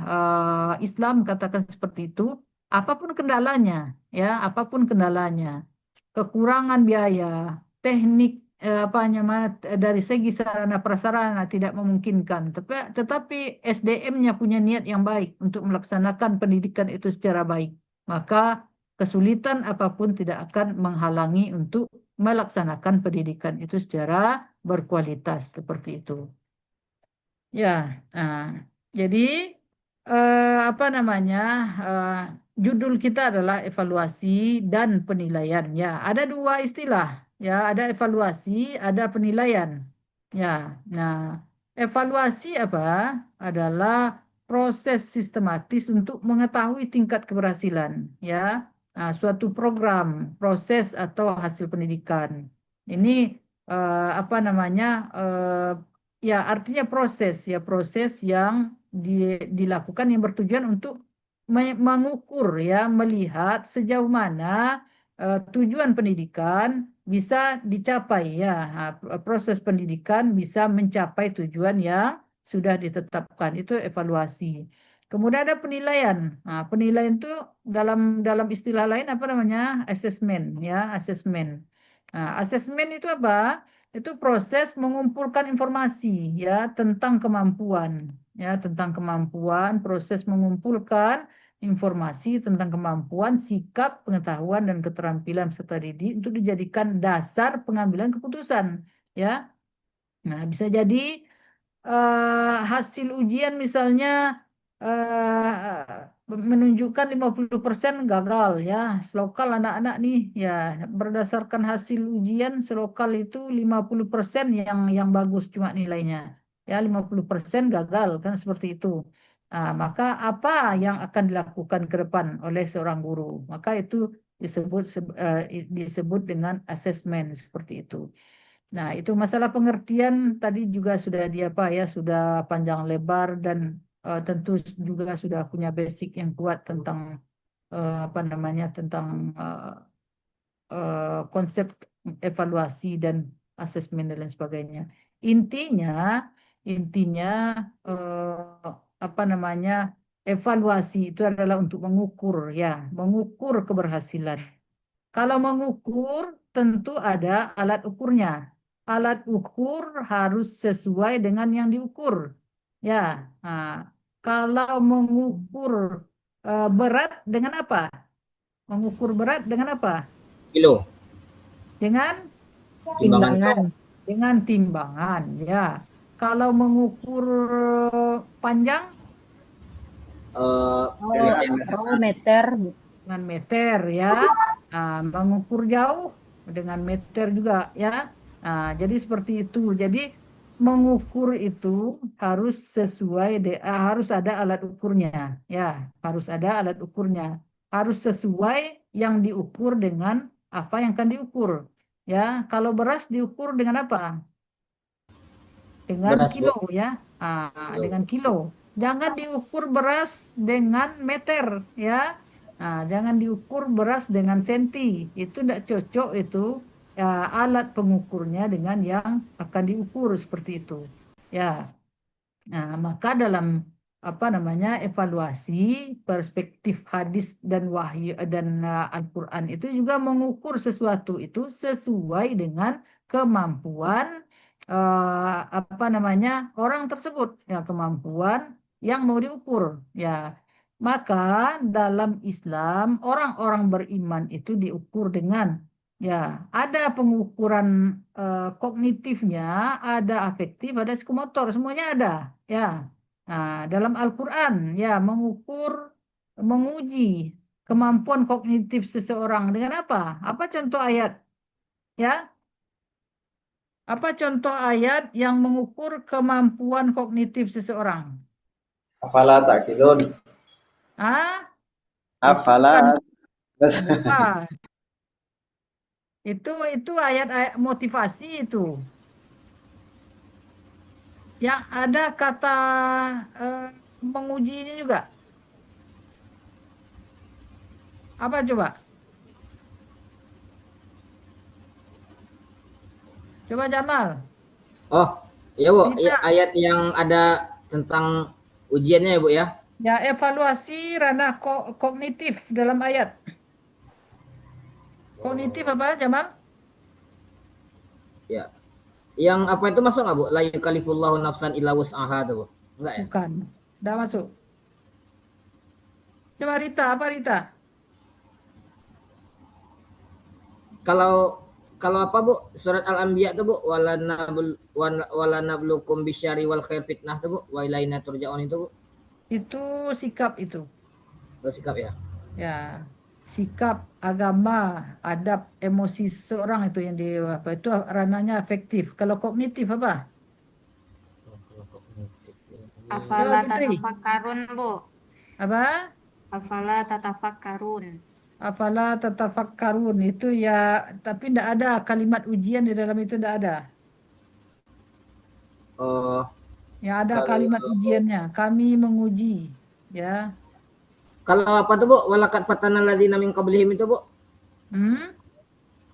Speaker 2: Islam, katakan seperti itu, apapun kendalanya, ya, apapun kendalanya, kekurangan biaya, teknik, apa namanya, dari segi sarana prasarana tidak memungkinkan, tetapi SDM-nya punya niat yang baik untuk melaksanakan pendidikan itu secara baik, maka kesulitan apapun tidak akan menghalangi untuk melaksanakan pendidikan itu secara berkualitas, seperti itu. Ya, jadi apa namanya, judul kita adalah evaluasi dan penilaian. Ya, ada 2 istilah ya, ada evaluasi, ada penilaian. Ya, nah, evaluasi apa? Adalah proses sistematis untuk mengetahui tingkat keberhasilan, ya. Nah, suatu program, proses atau hasil pendidikan. Ini apa namanya? Ya, artinya proses, ya, proses yang dilakukan yang bertujuan untuk mengukur, ya, melihat sejauh mana tujuan pendidikan bisa dicapai, ya. Nah, proses pendidikan bisa mencapai tujuan yang sudah ditetapkan, itu evaluasi. Kemudian ada penilaian. Nah, penilaian itu dalam istilah lain apa namanya? Asesmen, ya, asesmen. Nah, asesmen itu apa? Itu proses mengumpulkan informasi, ya, tentang kemampuan, ya, tentang kemampuan, proses mengumpulkan informasi tentang kemampuan, sikap, pengetahuan, dan keterampilan peserta didik untuk dijadikan dasar pengambilan keputusan. Ya, nah, bisa jadi hasil ujian misalnya menunjukkan 50% gagal, ya. Selokal anak-anak nih, ya, berdasarkan hasil ujian selokal itu 50% yang bagus cuma nilainya. Ya, 50% gagal, kan seperti itu. Nah, maka apa yang akan dilakukan ke depan oleh seorang guru? Maka itu disebut dengan asesmen seperti itu. Nah, itu masalah pengertian tadi juga sudah sudah panjang lebar dan tentu juga sudah punya basic yang kuat tentang apa namanya, tentang konsep evaluasi dan asesmen dan lain sebagainya. Intinya, intinya apa namanya, evaluasi itu adalah untuk mengukur, ya, mengukur keberhasilan. Kalau mengukur tentu ada alat ukurnya. Alat ukur harus sesuai dengan yang diukur. Ya, nah, kalau mengukur berat dengan apa? Mengukur berat dengan apa?
Speaker 1: Kilo.
Speaker 2: Dengan
Speaker 1: Timbangan.
Speaker 2: dengan timbangan, ya. Kalau mengukur panjang
Speaker 5: meter.
Speaker 2: dengan meter, ya. Nah, mengukur jauh dengan meter juga, ya. Nah, jadi seperti itu. Jadi mengukur itu harus harus ada alat ukurnya, ya. Harus ada alat ukurnya. Harus sesuai yang diukur dengan apa yang akan diukur. Ya, kalau beras diukur dengan apa? Dengan
Speaker 1: Beras, Bu.
Speaker 2: kilo, ya. Dengan kilo. Jangan diukur beras dengan meter, ya. Nah, jangan diukur beras dengan senti. Itu tidak cocok itu, ya, alat pengukurnya dengan yang akan diukur seperti itu. Ya. Nah, maka dalam apa namanya, evaluasi perspektif hadis dan wahyu dan Al-Qur'an itu juga mengukur sesuatu itu sesuai dengan kemampuan apa namanya, orang tersebut, ya, kemampuan yang mau diukur, ya. Maka dalam Islam orang-orang beriman itu diukur dengan, ya, ada pengukuran kognitifnya, ada afektif, ada psikomotor, semuanya ada, ya. Nah, dalam Al-Qur'an, ya, menguji kemampuan kognitif seseorang dengan apa? Apa contoh ayat? Ya, apa contoh ayat yang mengukur kemampuan kognitif seseorang?
Speaker 11: Afala ta'qilun. Afala.
Speaker 2: Bukan. Itu ayat-ayat motivasi itu. Yang ada kata mengujinya juga. Apa coba? Coba Jamal.
Speaker 1: Oh, iya Bu,
Speaker 2: Kita,
Speaker 1: ayat yang ada tentang ujiannya ya Bu ya.
Speaker 2: ya, evaluasi ranah kognitif dalam ayat. Kognitif apa Jamal?
Speaker 1: Ya. Yang apa itu masuk nggak Bu? La yukallifullahu nafsan illa wus'aha tuh Bu. Enggak ya?
Speaker 2: Bukan. Udah masuk. Coba Rita, apa Rita?
Speaker 1: Kalau apa Bu? Surat Al-Anbiya tuh Bu, wala nablukum bisyari wal khair fitnah tuh Bu, wa ilaina turja'un itu Bu.
Speaker 2: Itu sikap itu.
Speaker 1: Itu sikap ya.
Speaker 2: Ya. sikap, agama, adab, emosi seseorang itu yang di apa itu ranahnya afektif. Kalau kognitif apa?
Speaker 6: Afala
Speaker 2: Jawab Fitri.
Speaker 6: tatafakkarun, Bu.
Speaker 2: Apa?
Speaker 6: Afala tatafakkarun.
Speaker 2: Afala tatafakkarun itu ya, tapi tidak ada kalimat ujian di dalam itu, tidak ada.
Speaker 1: Oh,
Speaker 2: Yang ada
Speaker 1: kalau
Speaker 2: kalimat ujiannya, kami menguji, ya.
Speaker 1: kalau apa tuh, Bu? Walakat fatana lazina min qablihim itu, Bu?
Speaker 2: Hmm?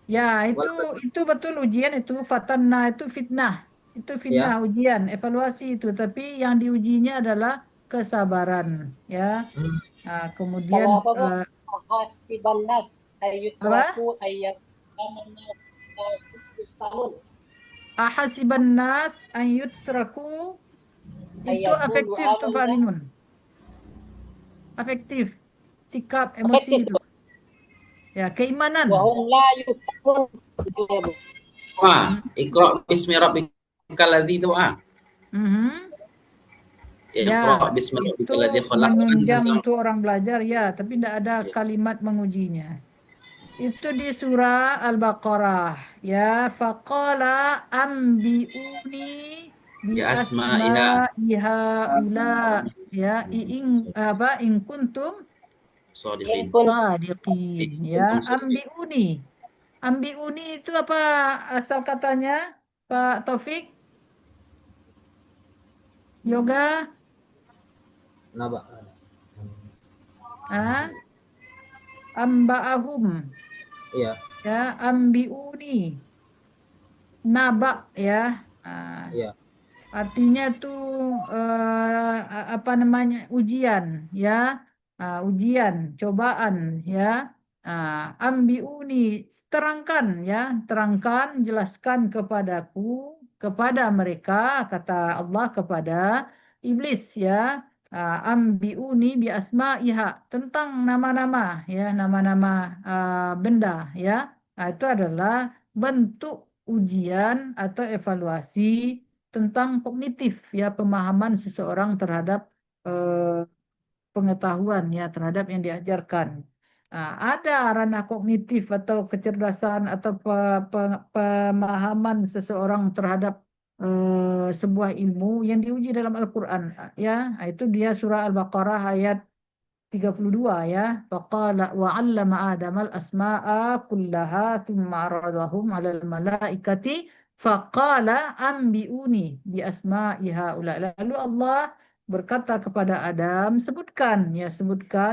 Speaker 2: Ya,
Speaker 1: Walakat,
Speaker 2: itu betul ujian itu fatanna itu fitnah. Itu
Speaker 1: ya.
Speaker 2: fitnah ujian, evaluasi itu, tapi yang diujinya adalah kesabaran, ya.
Speaker 1: Hmm.
Speaker 2: Nah,
Speaker 7: Kalau
Speaker 2: kemudian
Speaker 7: apa Bu? Hasiban nas
Speaker 2: apa?
Speaker 7: ayyutraku ayat amanna tahun
Speaker 2: Ahasiban nas an yutsraku itu
Speaker 7: ayat
Speaker 2: afektif tuh Pak
Speaker 7: amanna
Speaker 2: Limun. Afektif, sikap, emosi
Speaker 7: efektif
Speaker 2: itu. Ya, keimanan.
Speaker 7: wahum la yuftanun itu ya Bu.
Speaker 4: Wah, Iqra bismi rabbikal ladzi itu
Speaker 2: Mhm.
Speaker 4: Ya,
Speaker 2: Ya,
Speaker 4: Iqra bismi
Speaker 2: itu
Speaker 4: rabbikal ladzi khalaq kan
Speaker 2: menunjang
Speaker 4: tentang
Speaker 2: untuk orang belajar ya, tapi tidak ada kalimat mengujinya. Itu di surah Al-Baqarah ya, faqala ambiuni bi
Speaker 4: ya asma'iha
Speaker 2: asma'iha ula ya in kuntum
Speaker 4: shadiqin.
Speaker 2: shadiqin ya,
Speaker 4: Kuntum shadiqin.
Speaker 2: ambiuni. Ambiuni itu apa asal katanya Pak Taufik? Yoga?
Speaker 1: Naba.
Speaker 2: Ah, amba'ahum
Speaker 1: Iya.
Speaker 2: ya, ambiuni naba ya.
Speaker 1: Iya.
Speaker 2: Artinya tuh apa namanya ujian ya. Ujian, cobaan ya. Ambiuni, terangkan ya, terangkan, jelaskan kepadaku, kepada mereka, kata Allah kepada iblis ya. Ambiuni bi asma'iha, tentang nama-nama ya, nama-nama benda ya. Itu adalah bentuk ujian atau evaluasi tentang kognitif ya, pemahaman seseorang terhadap eh, pengetahuan ya, terhadap yang diajarkan. Ada ranah kognitif atau kecerdasan atau pemahaman seseorang terhadap sebuah ilmu yang diuji dalam Al-Qur'an ya. Itu dia surah Al-Baqarah ayat 32 ya. Faqala wa 'allama Adama al-asma'a kullaha thumma 'aradahum 'alal malaikati faqala ambiuni bi asma'i haula. Lalu Allah berkata kepada Adam, sebutkan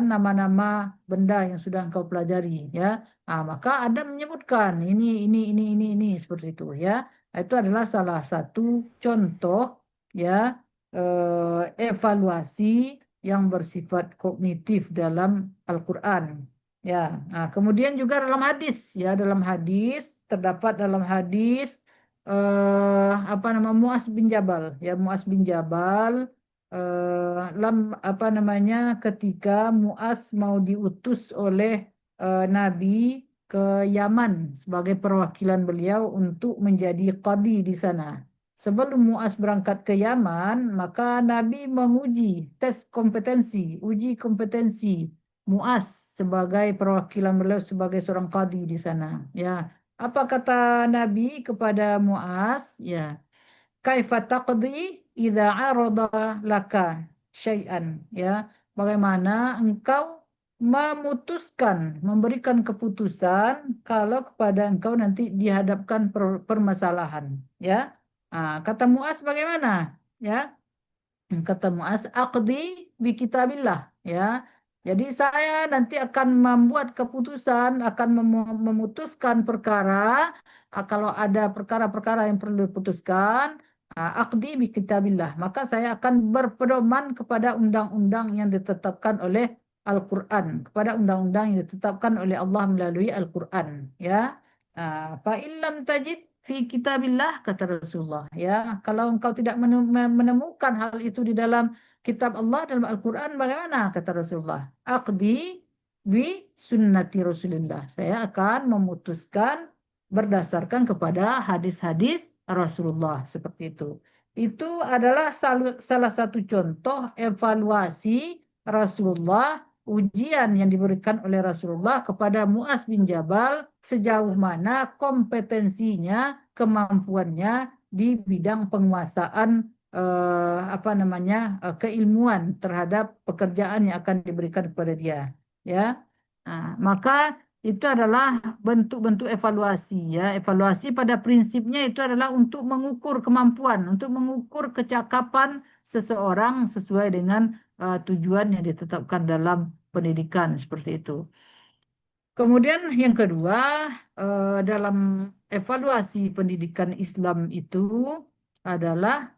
Speaker 2: nama-nama benda yang sudah engkau pelajari ya. Maka Adam menyebutkan ini seperti itu ya. Itu adalah salah satu contoh ya, evaluasi yang bersifat kognitif dalam Al-Quran. Ya, kemudian juga dalam hadis, ya dalam hadis terdapat dalam hadis apa nama Muaz bin Jabal, ya Muaz bin Jabal apa namanya ketika Muaz mau diutus oleh Nabi ke Yaman sebagai perwakilan beliau untuk menjadi qadi di sana. Sebelum Muaz berangkat ke Yaman, maka Nabi menguji tes kompetensi, uji kompetensi Muaz sebagai perwakilan beliau sebagai seorang qadi di sana. Ya, apa kata Nabi kepada Muaz? Ya, kaifa taqdi idza arada laka syai'an? Ya, bagaimana engkau memutuskan, memberikan keputusan kalau kepada engkau nanti dihadapkan permasalahan, ya. Kata Muaz bagaimana? Ya, kata Muaz, aqdi bi kitabillah. Ya, jadi saya nanti akan membuat keputusan, akan memutuskan perkara. Kalau ada perkara-perkara yang perlu diputuskan, aqdi bi kitabillah. Maka saya akan berpedoman kepada undang-undang yang ditetapkan oleh Al-Quran, kepada undang-undang yang ditetapkan oleh Allah melalui Al-Quran. Ya, fa illam tajid fi kitabillah, kata Rasulullah ya, kalau engkau tidak menemukan hal itu di dalam kitab Allah, dalam Al-Quran, bagaimana, kata Rasulullah, aqdi bi sunnati Rasulullah, saya akan memutuskan berdasarkan kepada hadis-hadis Rasulullah, seperti itu adalah salah satu contoh evaluasi Rasulullah ujian yang diberikan oleh Rasulullah kepada Mu'adz bin Jabal sejauh mana kompetensinya, kemampuannya di bidang penguasaan keilmuan terhadap pekerjaan yang akan diberikan kepada dia, ya. Nah, maka itu adalah bentuk-bentuk evaluasi, ya. Evaluasi pada prinsipnya itu adalah untuk mengukur kemampuan, untuk mengukur kecakapan seseorang sesuai dengan tujuan yang ditetapkan dalam pendidikan, seperti itu. Kemudian yang kedua, dalam evaluasi pendidikan Islam itu adalah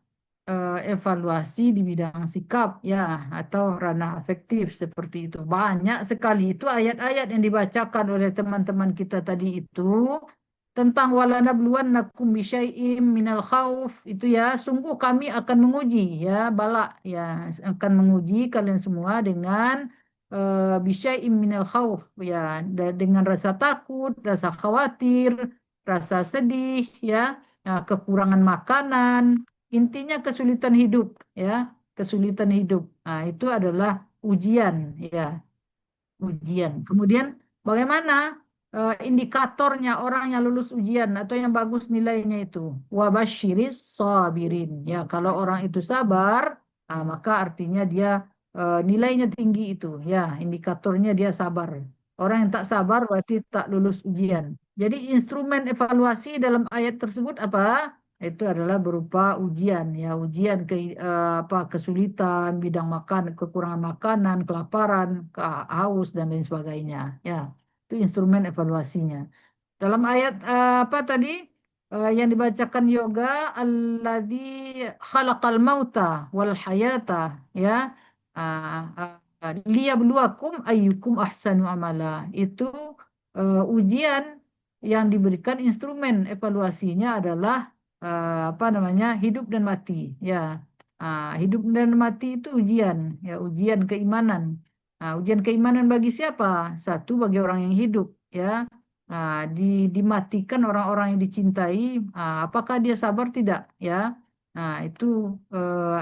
Speaker 2: evaluasi di bidang sikap, ya, atau ranah afektif, seperti itu. Banyak sekali itu ayat-ayat yang dibacakan oleh teman-teman kita tadi itu tentang walanabluwannakum bisyai'im minal khauf, itu ya, sungguh kami akan menguji, ya, bala, ya, akan menguji kalian semua dengan bisyai'im minal khauf, ya, dengan rasa takut, rasa khawatir, rasa sedih, ya, kekurangan makanan. Intinya kesulitan hidup, ya, kesulitan hidup. Nah, itu adalah ujian, ya, ujian. Kemudian bagaimana indikatornya orang yang lulus ujian atau yang bagus nilainya itu? Wabasyiris sabirin. Ya, kalau orang itu sabar, maka artinya dia nilainya tinggi itu, ya, indikatornya dia sabar. Orang yang tak sabar berarti tak lulus ujian. Jadi instrumen evaluasi dalam ayat tersebut apa? Itu adalah berupa ujian, ya, ujian kesulitan bidang makan, kekurangan makanan, kelaparan, haus dan lain sebagainya, ya. Itu instrumen evaluasinya. Dalam ayat yang dibacakan yoga, alladzi khalaqal mauta wal hayata, ya, liyabluwakum ayyukum ahsanu amala. Itu ujian yang diberikan, instrumen evaluasinya adalah hidup dan mati, ya. Hidup dan mati itu ujian, ya, ujian keimanan. Ujian keimanan bagi siapa? Satu, bagi orang yang hidup, ya. Dimatikan orang-orang yang dicintai, apakah dia sabar tidak, ya. Itu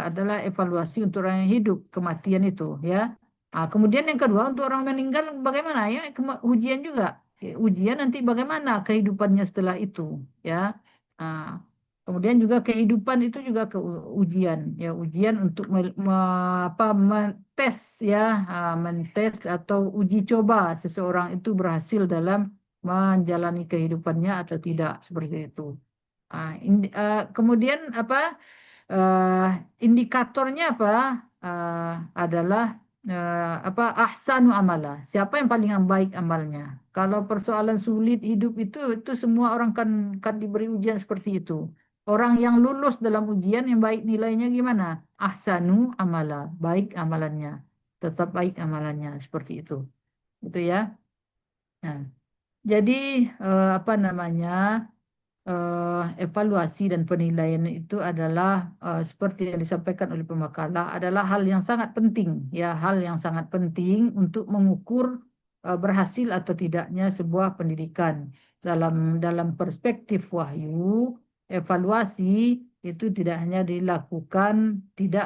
Speaker 2: adalah evaluasi untuk orang yang hidup, kematian itu, ya. Kemudian yang kedua, untuk orang meninggal bagaimana, ya, ujian juga. Ujian nanti bagaimana kehidupannya setelah itu, ya. Kemudian juga kehidupan itu juga ujian, ya, ujian untuk mentes, ya, mentes atau uji coba seseorang itu berhasil dalam menjalani kehidupannya atau tidak, seperti itu. Kemudian indikatornya adalah ahsanu amala, siapa yang paling baik amalnya. Kalau persoalan sulit hidup itu semua orang kan diberi ujian seperti itu. Orang yang lulus dalam ujian yang baik nilainya gimana? Ahsanu amala, baik amalannya, tetap baik amalannya, seperti itu. Itu, ya. Nah, jadi evaluasi dan penilaian itu adalah seperti yang disampaikan oleh pemakalah, adalah hal yang sangat penting, ya, hal yang sangat penting untuk mengukur berhasil atau tidaknya sebuah pendidikan. Dalam perspektif wahyu, evaluasi itu tidak hanya dilakukan tidak